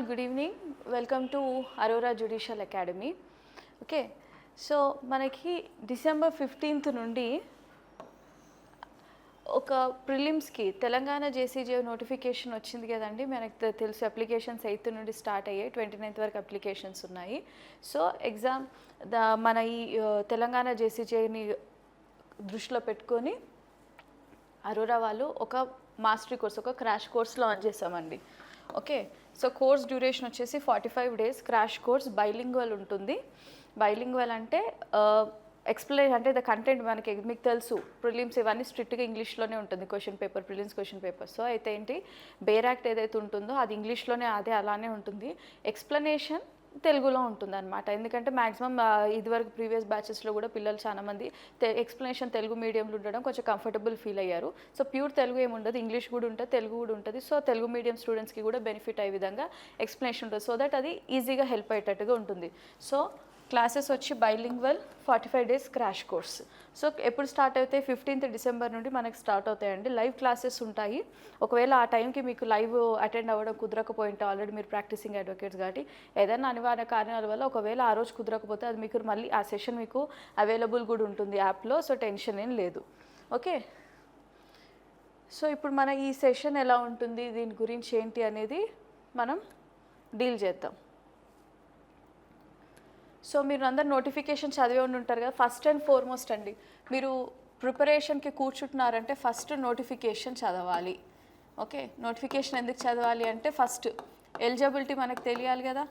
good evening. Welcome to Aurora Judicial Academy. Okay, so మనకి December 15th నుండి ఒక ప్రిలిమ్స్కి Telangana JCJ notification వచ్చింది కదండి. మనకు తెలుసు అప్లికేషన్స్ 8th నుండి స్టార్ట్ అయ్యాయి, 29th వరకు అప్లికేషన్స్ ఉన్నాయి. సో ఎగ్జామ్ మన ఈ తెలంగాణ జేసీజేని దృష్టిలో పెట్టుకొని అరోరా వాళ్ళు ఒక మాస్టరీ కోర్స్, ఒక క్రాష్ కోర్స్ లాంచ్ చేసామండి. ఓకే, సో కోర్స్ డ్యూరేషన్ వచ్చేసి 45 days క్రాష్ కోర్స్. బైలింగ్వల్ ఉంటుంది. బైలింగ్వల్ అంటే ఎక్స్ప్లెయిన్ అంటే ద కంటెంట్ మనకి మీకు తెలుసు, ప్రిలిమ్స్ ఇవన్నీ స్ట్రిక్ట్గా ఇంగ్లీష్లోనే ఉంటుంది question paper, prelims question paper. So అయితే ఏంటి, బేర్ యాక్ట్ ఏదైతే ఉంటుందో అది ఇంగ్లీష్లోనే అదే అలానే ఉంటుంది. ఎక్స్ప్లెనేషన్ తెలుగులో ఉంటుంది అనమాట. ఎందుకంటే మ్యాక్సిమం ఇదివరకు ప్రీవియస్ బ్యాచెస్లో కూడా పిల్లలు చాలామంది ఎక్స్ప్లెనేషన్ తెలుగు మీడియంలో ఉండడం కొంచెం కంఫర్టబుల్ ఫీల్ అయ్యారు. సో ప్యూర్ తెలుగు ఏమి ఉండదు, ఇంగ్లీష్ కూడా ఉంటుంది, తెలుగు కూడా ఉంటుంది. సో తెలుగు మీడియం స్టూడెంట్స్కి కూడా బెనిఫిట్ అయ్యే విధంగా ఎక్స్ప్లెనేషన్ ఉంటుంది. సో దట్ అది ఈజీగా హెల్ప్ అయ్యేటట్టుగా ఉంటుంది. సో క్లాసెస్ వచ్చి bilingual 45 days crash course. So ఎప్పుడు స్టార్ట్ అవుతాయి? 15th December నుండి మనకి స్టార్ట్ అవుతాయండి. లైవ్ క్లాసెస్ ఉంటాయి. ఒకవేళ ఆ టైంకి మీకు లైవ్ అటెండ్ అవ్వడం కుదరకపోయింటే, ఆల్రెడీ మీరు ప్రాక్టీసింగ్ అడ్వకేట్స్ కాబట్టి ఏదైనా అనివార్య కారణాల వల్ల ఒకవేళ ఆ రోజు కుదరకపోతే అది మీకు మళ్ళీ ఆ సెషన్ మీకు అవైలబుల్ కూడా ఉంటుంది యాప్లో. సో టెన్షన్ ఏం లేదు. ఓకే, సో ఇప్పుడు మన ఈ సెషన్ ఎలా ఉంటుంది, దీని గురించి ఏంటి అనేది మనం డీల్ చేద్దాం. సో మీరు అందరు నోటిఫికేషన్ చదివే ఉంటారు కదా. ఫస్ట్ అండ్ ఫార్మోస్ట్ అండి, మీరు ప్రిపరేషన్కి కూర్చుంటున్నారంటే ఫస్ట్ నోటిఫికేషన్ చదవాలి. ఓకే, నోటిఫికేషన్ ఎందుకు చదవాలి అంటే ఫస్ట్ ఎలిజిబిలిటీ మనకు తెలియాలి కదా,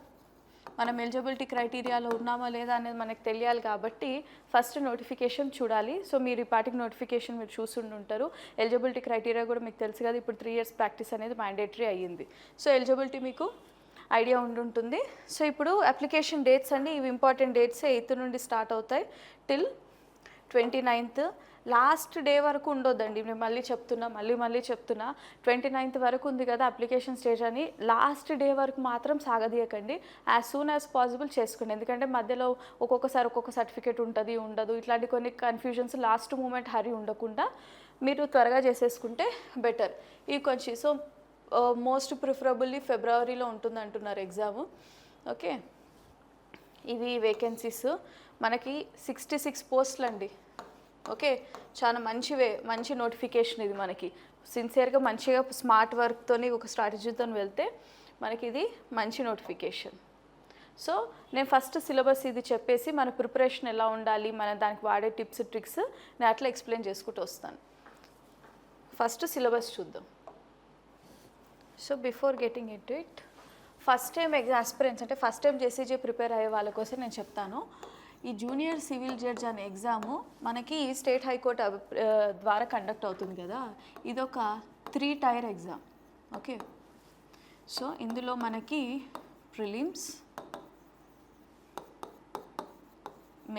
మనం ఎలిజిబిలిటీ క్రైటీరియాలో ఉన్నామా లేదా అనేది మనకు తెలియాలి. కాబట్టి ఫస్ట్ నోటిఫికేషన్ చూడాలి. సో మీరు ఈ పాటికి నోటిఫికేషన్ మీరు చూస్తుంటారు. ఎలిజిబిలిటీ క్రైటీరియా కూడా మీకు తెలుసు కదా, ఇప్పుడు 3 years ప్రాక్టీస్ అనేది మ్యాండేటరీ అయ్యింది. సో ఎలిజిబిలిటీ మీకు ఐడియా ఉండుంటుంది. సో ఇప్పుడు అప్లికేషన్ డేట్స్ అండి, ఇవి ఇంపార్టెంట్ డేట్స్. 8th నుండి స్టార్ట్ అవుతాయి టిల్ 29th. లాస్ట్ డే వరకు ఉండొద్దండి, నేను మళ్ళీ చెప్తున్నా 29th వరకు ఉంది కదా అప్లికేషన్ స్టేజ్ అని. లాస్ట్ డే వరకు మాత్రం సాగదీయకండి, యాజ్ సూన్ యాజ్ పాసిబుల్ చేసుకోండి. ఎందుకంటే మధ్యలో ఒక్కొక్కసారి ఒక్కొక్క సర్టిఫికేట్ ఉంటుంది, ఉండదు, ఇట్లాంటి కొన్ని కన్ఫ్యూజన్స్, లాస్ట్ మూమెంట్ హరి ఉండకుండా మీరు త్వరగా చేసేసుకుంటే బెటర్. ఇవి కొంచెం సో మోస్ట్ ప్రిఫరబుల్లీ ఫిబ్రవరిలో ఉంటుంది అంటున్నారు ఎగ్జాము. ఓకే, ఇవి వేకెన్సీస్ మనకి 66 పోస్టులు అండి. ఓకే, చాలా మంచి నోటిఫికేషన్ ఇది. మనకి సిన్సియర్గా మంచిగా స్మార్ట్ వర్క్తోని ఒక స్ట్రాటజీతో వెళ్తే మనకి ఇది మంచి నోటిఫికేషన్. సో నేను ఫస్ట్ సిలబస్ ఇది చెప్పేసి మన ప్రిపరేషన్ ఎలా ఉండాలి, మన దానికి వాడే టిప్స్ ట్రిక్స్ నేను అట్లా ఎక్స్ప్లెయిన్ చేసుకుంటూ వస్తాను. ఫస్ట్ సిలబస్ చూద్దాం. So before getting it first time aspirants అంటే ఫస్ట్ టైం జేసీజే ప్రిపేర్ అయ్యే వాళ్ళ కోసం నేను చెప్తాను. ఈ జూనియర్ సివిల్ జడ్జ్ అనే ఎగ్జాము మనకి స్టేట్ హైకోర్టు ద్వారా కండక్ట్ అవుతుంది కదా. ఇదొక 3 tier ఎగ్జామ్. ఓకే, సో ఇందులో మనకి ప్రిలిమ్స్,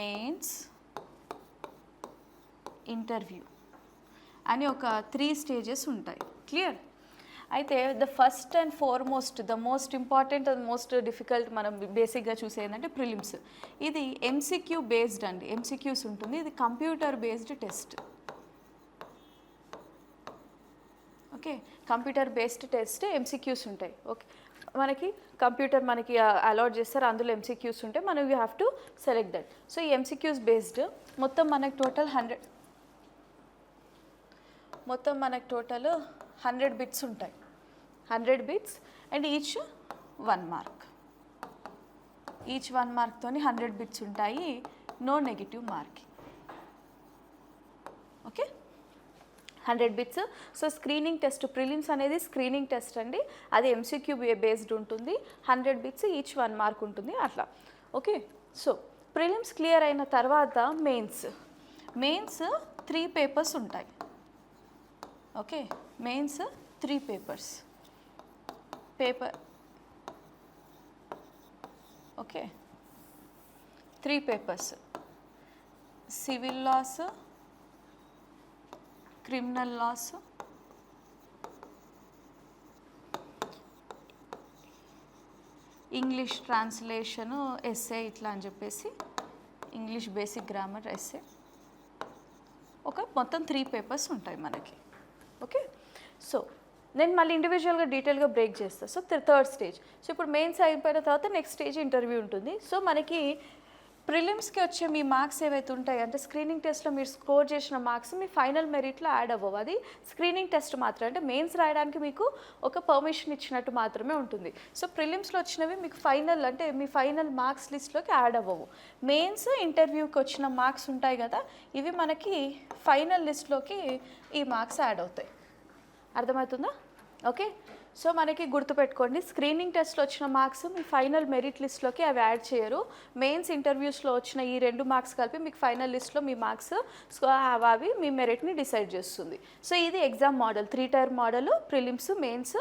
మెయిన్స్, ఇంటర్వ్యూ అని ఒక 3 stages ఉంటాయి. క్లియర్? అయితే the first and foremost, the most important and most difficult మనం బేసిక్గా చూసే ఏంటంటే ప్రిలిమ్స్. ఇది ఎంసీక్యూ బేస్డ్ అండి, ఎంసీక్యూస్ ఉంటుంది. ఇది computer based test. Okay, computer based test, MCQs ఉంటాయి. ఓకే, మనకి కంప్యూటర్ మనకి అలాట్ చేస్తారు, అందులో ఎంసీక్యూస్ ఉంటాయి, మనం you have to select that. So ఈ ఎంసీక్యూస్ బేస్డ్ మొత్తం మనకి టోటల్ 100 బిట్స్ ఉంటాయి. 100 bits and each 1 mark. Each 1 markతోని 100 బిట్స్ ఉంటాయి. No negative marking. Okay, 100 bits. So screening test, prelims అనేది స్క్రీనింగ్ టెస్ట్ అండి, అది ఎంసీక్యూ బేస్డ్ ఉంటుంది. 100 బిట్స్, ఈచ్ 1 mark ఉంటుంది అట్లా. ఓకే, సో ప్రిలిమ్స్ క్లియర్ అయిన తర్వాత మెయిన్స్ 3 papers ఉంటాయి. Okay, mains 3 papers. Okay, 3 papers. Civil laws, criminal laws, English translation, essay ఇట్లా అని చెప్పేసి ఇంగ్లీష్ బేసిక్ గ్రామర్, ఎస్ఏ, ఒక మొత్తం 3 papers ఉంటాయి మనకి. ఓకే, సో నేను మళ్ళీ ఇండివిజువల్గా డీటెయిల్గా బ్రేక్ చేస్తాను. So third stage. సో ఇప్పుడు మెయిన్స్ అయిపోయిన తర్వాత నెక్స్ట్ స్టేజ్ ఇంటర్వ్యూ ఉంటుంది. సో మనకి ప్రిలిమ్స్కి వచ్చే మీ మార్క్స్ ఏవైతే ఉంటాయి అంటే స్క్రీనింగ్ టెస్ట్లో మీరు స్కోర్ చేసిన మార్క్స్ మీ ఫైనల్ మెరిట్లో యాడ్ అవ్వవు. అది స్క్రీనింగ్ టెస్ట్ మాత్రమే, అంటే మెయిన్స్ రాయడానికి మీకు ఒక పర్మిషన్ ఇచ్చినట్టు మాత్రమే ఉంటుంది. సో ప్రిలిమ్స్లో వచ్చినవి మీకు ఫైనల్ అంటే మీ ఫైనల్ మార్క్స్ లిస్ట్లోకి యాడ్ అవ్వవు. మెయిన్స్ ఇంటర్వ్యూకి వచ్చిన మార్క్స్ ఉంటాయి కదా, ఇవి మనకి ఫైనల్ లిస్ట్లోకి ఈ మార్క్స్ యాడ్ అవుతాయి. అర్థమవుతుందా? ఓకే. సో మనకి గుర్తుపెట్టుకోండి, స్క్రీనింగ్ టెస్ట్లో వచ్చిన మార్క్స్ మీ ఫైనల్ మెరిట్ లిస్ట్లోకి అవి యాడ్ చేయరు. మెయిన్స్ ఇంటర్వ్యూస్లో వచ్చిన ఈ 2 మార్క్స్ కలిపి మీకు ఫైనల్ లిస్ట్లో మీ మార్క్స్ అవి మీ మెరిట్ని డిసైడ్ చేస్తుంది. సో ఇది exam model, 3 tier model, prelims, mains,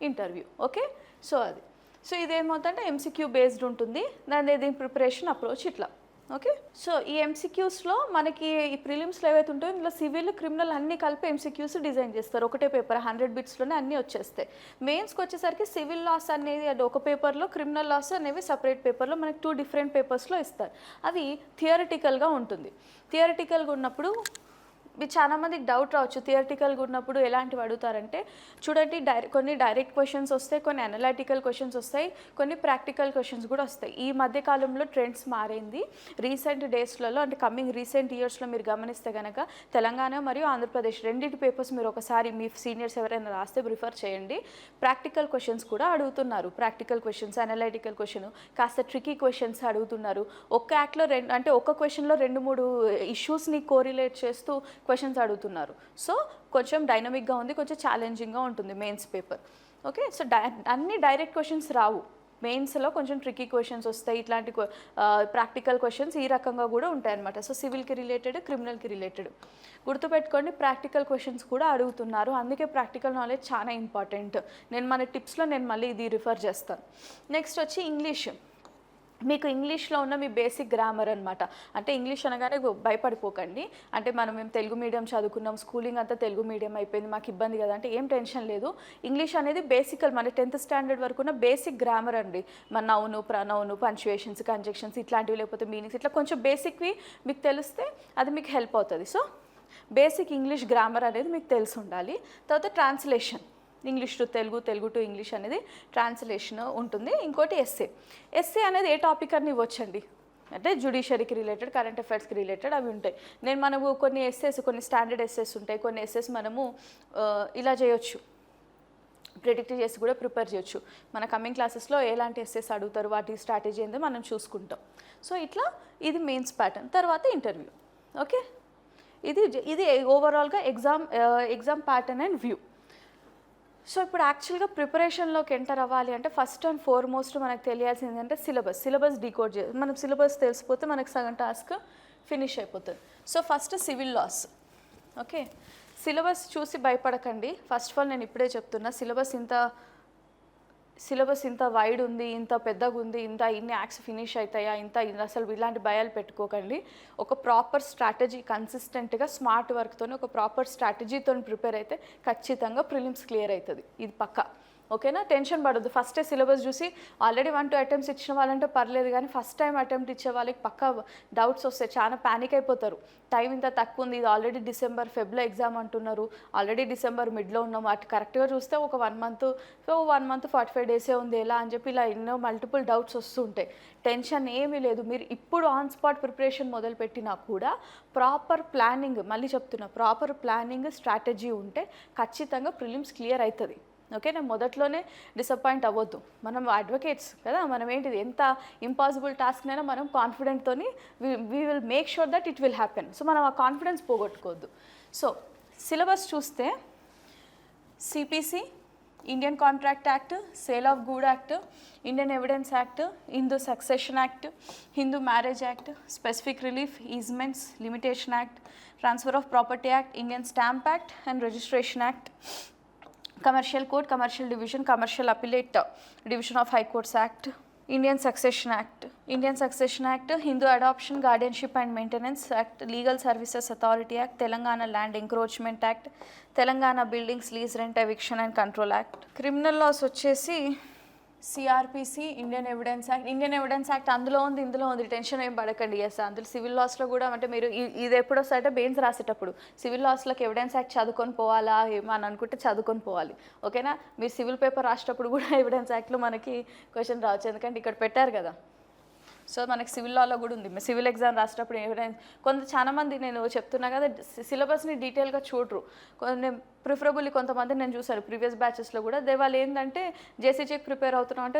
interview. Okay. So అది. సో ఇదేమవుతుందంటే ఎంసీక్యూ బేస్డ్ ఉంటుంది. దీని ప్రిపరేషన్ అప్రోచ్ ఇట్లా. ఓకే. సో ఈ ఎంసీక్యూస్లో మనకి ఈ ప్రిలిమ్స్లో ఏవైతే ఉంటాయో ఇందులో సివిల్, క్రిమినల్ అన్నీ కలిపి ఎంసీక్యూస్ డిజైన్ చేస్తారు. ఒకటే పేపర్ 100 బిట్స్లోనే అన్నీ వచ్చేస్తాయి. మెయిన్స్కి వచ్చేసరికి సివిల్ లాస్ అనేది అది ఒక పేపర్లో, క్రిమినల్ లాస్ అనేవి సపరేట్ పేపర్లో మనకి 2 డిఫరెంట్ పేపర్స్లో ఇస్తారు. అవి థియరిటికల్గా ఉంటుంది. థియరిటికల్గా ఉన్నప్పుడు మీరు చాలామందికి డౌట్ రావచ్చు, థియరిటికల్గా ఉన్నప్పుడు ఎలాంటివి అడుగుతారంటే చూడండి, కొన్ని డైరెక్ట్ క్వశ్చన్స్ వస్తాయి, కొన్ని అనలైటికల్ క్వశ్చన్స్ వస్తాయి, కొన్ని ప్రాక్టికల్ క్వశ్చన్స్ కూడా వస్తాయి. ఈ మధ్యకాలంలో ట్రెండ్స్ మారింది. రీసెంట్ డేస్లలో అంటే కమింగ్ రీసెంట్ ఇయర్స్లో మీరు గమనిస్తే కనుక తెలంగాణ మరియు ఆంధ్రప్రదేశ్ రెండింటి పేపర్స్ మీరు ఒకసారి మీ సీనియర్స్ ఎవరైనా రాస్తే ప్రిఫర్ చేయండి. ప్రాక్టికల్ క్వశ్చన్స్ కూడా అడుగుతున్నారు. ప్రాక్టికల్ క్వశ్చన్స్, అనలైటికల్ క్వశ్చన్, కాస్త ట్రికీ క్వశ్చన్స్ అడుగుతున్నారు. ఒక యాక్ట్లో అంటే ఒక క్వశ్చన్లో 2-3 ఇష్యూస్ని కోరిలేట్ చేస్తూ క్వశ్చన్స్ అడుగుతున్నారు. సో కొంచెం డైనమిక్గా ఉంది, కొంచెం ఛాలెంజింగ్గా ఉంటుంది మెయిన్స్ పేపర్. ఓకే. సో అన్ని డైరెక్ట్ క్వశ్చన్స్ రావు. మెయిన్స్లో కొంచెం ట్రికీ క్వశ్చన్స్ వస్తాయి. ఇట్లాంటి ప్రాక్టికల్ క్వశ్చన్స్ ఈ రకంగా కూడా ఉంటాయి అన్నమాట. సో సివిల్కి రిలేటెడ్, క్రిమినల్కి రిలేటెడ్ గుర్తుపెట్టుకోండి. ప్రాక్టికల్ క్వశ్చన్స్ కూడా అడుగుతున్నారు. అందుకే ప్రాక్టికల్ నాలెడ్జ్ చాలా ఇంపార్టెంట్. నేను మన టిప్స్లో మళ్ళీ ఇది రిఫర్ చేస్తాను. నెక్స్ట్ వచ్చి ఇంగ్లీష్. మీకు ఇంగ్లీష్లో ఉన్న మీ బేసిక్ గ్రామర్ అనమాట. అంటే ఇంగ్లీష్ అనగానే భయపడిపోకండి. అంటే మేము తెలుగు మీడియం చదువుకున్నాం, స్కూలింగ్ అంతా తెలుగు మీడియం అయిపోయింది, మాకు ఇబ్బంది కదా అంటే ఏం టెన్షన్ లేదు. ఇంగ్లీష్ అనేది బేసికల్ మన 10th స్టాండర్డ్ వరకు ఉన్న బేసిక్ గ్రామర్ అండి. మన నౌను, ప్రనౌను, పంచువేషన్స్, కంజంక్షన్స్ ఇట్లాంటివి, లేకపోతే మీనింగ్స్, ఇట్లా కొంచెం బేసిక్వి మీకు తెలిస్తే అది మీకు హెల్ప్ అవుతుంది. సో బేసిక్ ఇంగ్లీష్ గ్రామర్ అనేది మీకు తెలిసి ఉండాలి. తర్వాత translation, English to Telugu, Telugu to English అనేది ట్రాన్స్లేషన్ ఉంటుంది. ఇంకోటి ఎస్సే అనేది ఏ టాపిక్ అని ఇవ్వచ్చండి, అంటే జ్యుడిషియరీకి రిలేటెడ్, కరెంట్ అఫైర్స్కి రిలేటెడ్ అవి ఉంటాయి. మనము కొన్ని ఎస్సేస్, కొన్ని స్టాండర్డ్ ఎస్సేస్ ఉంటాయి, కొన్ని ఎస్సేస్ మనము ఇలా చేయొచ్చు, ప్రిడిక్ట్ చేసి కూడా ప్రిపేర్ చేయొచ్చు. మన కమింగ్ క్లాసెస్లో ఎలాంటి ఎస్సేస్ అడుగుతారు, వాటి స్ట్రాటజీ ఏందో మనం చూసుకుంటాం. సో ఇట్లా ఇది మెయిన్స్ ప్యాటర్న్. తర్వాత ఇంటర్వ్యూ. ఓకే. ఇది ఓవరాల్గా exam pattern and view. So ఇప్పుడు యాక్చువల్గా ప్రిపరేషన్లోకి ఎంటర్ అవ్వాలి అంటే ఫస్ట్ అండ్ ఫార్మోస్ట్ మనకు తెలియాల్సింది అంటే సిలబస్ డీకోడ్ చేయాలి. మనం సిలబస్ తెలిసిపోతే మనకు సగం టాస్క్ ఫినిష్ అయిపోతుంది. So first civil laws. Okay. Syllabus చూసి భయపడకండి. ఫస్ట్ ఆఫ్ ఆల్ నేను ఇప్పుడే చెప్తున్నా, సిలబస్ ఇంత వైడ్ ఉంది, ఇంత పెద్దగా ఉంది, ఇన్ని యాక్ట్స్ ఫినిష్ అవుతాయా, అసలు ఇలాంటి భయాలు పెట్టుకోకండి. ఒక ప్రాపర్ స్ట్రాటజీ, కన్సిస్టెంట్గా స్మార్ట్ వర్క్తో ఒక ప్రాపర్ స్ట్రాటజీతో ప్రిపేర్ అయితే ఖచ్చితంగా ప్రిలిమ్స్ క్లియర్ అవుతుంది. ఇది పక్కా. ఓకేనా? టెన్షన్ పడద్దు. ఫస్టే సిలబస్ చూసి ఆల్రెడీ 1-2 అటెంప్ట్స్ ఇచ్చిన వాళ్ళంటే పర్లేదు, కానీ ఫస్ట్ టైం అటెంప్ట్ ఇచ్చే వాళ్ళకి పక్కా డౌట్స్ వస్తాయి, చాలా ప్యానిక్ అయిపోతారు. టైం ఇంత తక్కువ ఉంది, ఇది ఆల్రెడీ December-February ఎగ్జామ్ అంటున్నారు, ఆల్రెడీ December మిడ్లో ఉన్నాం, అటు కరెక్ట్గా చూస్తే ఒక 1 month, 1 month 45 days ఉంది ఎలా అని చెప్పి ఇలా ఎన్నో మల్టిపుల్ డౌట్స్ వస్తుంటాయి. టెన్షన్ ఏమీ లేదు. మీరు ఇప్పుడు ఆన్ స్పాట్ ప్రిపరేషన్ మొదలుపెట్టినా కూడా ప్రాపర్ ప్లానింగ్, మళ్ళీ చెప్తున్నా, ప్రాపర్ ప్లానింగ్ స్ట్రాటజీ ఉంటే ఖచ్చితంగా ప్రిలిమ్స్ క్లియర్ అవుతుంది. ఓకే. నేను మొదట్లోనే డిసప్పాయింట్ అవ్వద్దు. మనం అడ్వకేట్స్ కదా, మనం ఏంటిది ఎంత ఇంపాసిబుల్ టాస్క్నైనా మనం కాన్ఫిడెంట్తో we will make sure that it will happen. So మనం ఆ కాన్ఫిడెన్స్ పోగొట్టుకోవద్దు. సో సిలబస్ చూస్తే CPC, Indian contract act, sale of good act, Indian evidence act, Hindu succession act, Hindu marriage act, specific relief easements limitation act, transfer of property act, Indian stamp act and registration act, Commercial Code, Commercial Division, Commercial Appellate Division of High Courts Act, Indian Succession Act, Hindu Adoption, Guardianship and Maintenance Act, Legal Services Authority Act, Telangana Land Encroachment Act, Telangana Buildings Lease Rent Eviction and Control Act. Criminal laws వచ్చేసి CrPC, Indian evidence act అందులో ఉంది, ఇందులో ఉంది, tension ఏం పడకండి. Yes, అందులో civil లాస్లో కూడా అంటే మీరు ఇది ఎప్పుడు వస్తాయంటే బెయిన్స్ రాసేటప్పుడు సివిల్ లాస్లోకి ఎవిడెన్స్ యాక్ట్ చదువుకొని పోవాలా ఏమని అనుకుంటే చదువుకొని పోవాలి. ఓకేనా? మీరు సివిల్ పేపర్ రాసేటప్పుడు కూడా ఎవిడెన్స్ యాక్ట్లో మనకి క్వశ్చన్ రావచ్చు, ఎందుకంటే ఇక్కడ పెట్టారు కదా. సో మనకి సివిల్ లాలో కూడా ఉంది. సివిల్ ఎగ్జామ్ రాసేటప్పుడు ఎవిడెన్స్ చాలా మంది నేను చెప్తున్నా కదా సిలబస్ని డీటెయిల్గా చూడరు. కొన్ని ప్రిఫరబుల్లీ కొంతమంది నేను చూసాను ప్రీవియస్ బ్యాచెస్లో కూడా వాళ్ళు ఏంటంటే జేసీజీకి ప్రిపేర్ అవుతున్నాం అంటే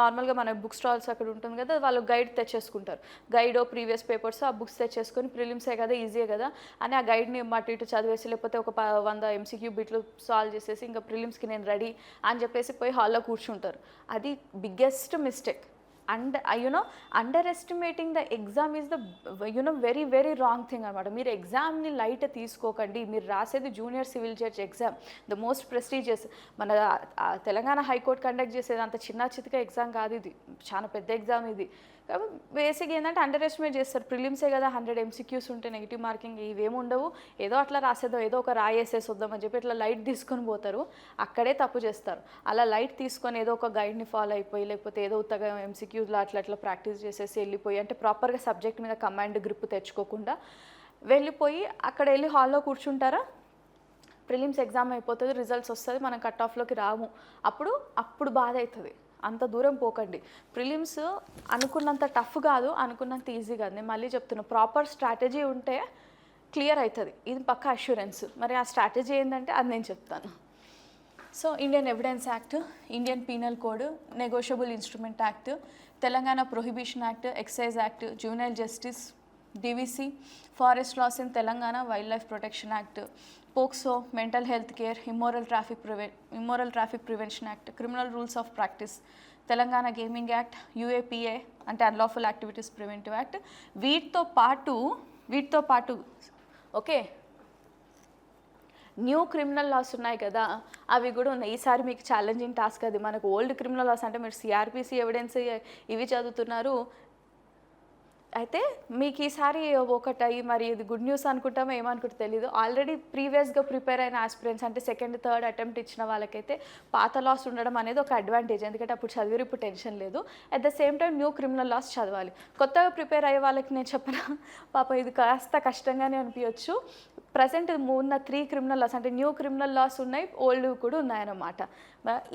నార్మల్గా మన బుక్ స్టాల్స్ అక్కడ ఉంటుంది కదా, వాళ్ళు గైడ్ తెచ్చేసుకుంటారు. గైడో ప్రీవియస్ పేపర్స్ ఆ బుక్స్ తెచ్చేసుకొని ప్రిలిమ్సే కదా ఈజీయే కదా అని ఆ గైడ్ని అటు ఇటు చదివేసి లేకపోతే ఒక 100 MCQ బిట్లు సాల్వ్ చేసేసి ఇంకా ప్రిలిమ్స్కి నేను రెడీ అని చెప్పేసి పోయి హాల్లో కూర్చుంటారు. అది biggest mistake. And under estimating the exam is the very very wrong thing అనమాట. మీరు ఎగ్జామ్ని లైట్ తీసుకోకండి. మీరు రాసేది junior civil judge exam, the most prestigious. మన తెలంగాణ హైకోర్టు కండక్ట్ చేసేది అంత చిన్న చితక ఎగ్జామ్ కాదు, ఇది చాలా పెద్ద ఎగ్జామ్ ఇది. బేసిక్ ఏంటంటే అండర్ ఎస్టిమేట్ చేస్తారు. ప్రిలిమ్సే కదా 100 MCQs ఉంటే నెగిటివ్ మార్కింగ్ ఇవేమి ఉండవు, ఏదో అట్లా రాసేదో ఏదో ఒక రాయేసేసి వద్దామని చెప్పి ఇట్లా లైట్ తీసుకొని పోతారు, అక్కడే తప్పు చేస్తారు. అలా లైట్ తీసుకొని ఏదో ఒక గైడ్ని ఫాలో అయిపోయి లేకపోతే ఏదో ఉత్తగా MCQలో అట్లా ప్రాక్టీస్ చేసేసి వెళ్ళిపోయి అంటే ప్రాపర్గా సబ్జెక్ట్ మీద కమాండ్ గ్రిప్ తెచ్చుకోకుండా వెళ్ళిపోయి అక్కడ వెళ్ళి హాల్లో కూర్చుంటారా, ప్రిలిమ్స్ ఎగ్జామ్ అయిపోతుంది, రిజల్ట్స్ వస్తుంది, మనం కట్ ఆఫ్లోకి రాము, అప్పుడు బాధ అవుతుంది. అంత దూరం పోకండి. ప్రిలిమ్స్ అనుకున్నంత టఫ్ కాదు, అనుకున్నంత ఈజీ కాదు. నేను మళ్ళీ చెప్తున్నా, ప్రాపర్ స్ట్రాటజీ ఉంటే క్లియర్ అవుతుంది, ఇది పక్క అష్యూరెన్స్. మరి ఆ స్ట్రాటజీ ఏంటంటే అది నేను చెప్తాను. So Indian evidence act, Indian penal code, negotiable instrument act, Telangana prohibition act, excise act, junior justice, DVC, forest laws in Telangana, wildlife protection act, POCSO, mental health care, immoral traffic prevention act, criminal rules of practice, Telangana gaming act, UAPA అంటే unlawful activities preventive act. వీటితో పాటు okay new criminal laws ఉన్నాయి కదా, అవి కూడా ఉన్నాయి. ఈసారి మీకు ఛాలెంజింగ్ టాస్క్ అది. మనకు ఓల్డ్ క్రిమినల్ లాస్ అంటే మీరు సిఆర్పిసి ఎవిడెన్స్ ఇవి చదువుతున్నారు, అయితే మీకు ఈసారి ఒకటి మరి ఇది గుడ్ న్యూస్ అనుకుంటామో ఏమనుకుంటే తెలీదు. ఆల్రెడీ ప్రీవియస్గా ప్రిపేర్ అయిన ఆస్పిరెంట్స్ అంటే సెకండ్ థర్డ్ అటెంప్ట్ ఇచ్చిన వాళ్ళకైతే పాత లాస్ ఉండడం అనేది ఒక అడ్వాంటేజ్, ఎందుకంటే అప్పుడు చదివారు, ఇప్పుడు టెన్షన్ లేదు. At the same time new criminal laws చదవాలి. కొత్తగా ప్రిపేర్ అయ్యే వాళ్ళకి నేను చెప్పిన పాపం ఇది కాస్త కష్టంగానే అనిపించవచ్చు. ప్రజెంట్ ఉన్న 3 క్రిమినల్ లాస్ అంటే న్యూ క్రిమినల్ లాస్ ఉన్నాయి, ఓల్డ్ కూడా ఉన్నాయన్నమాట.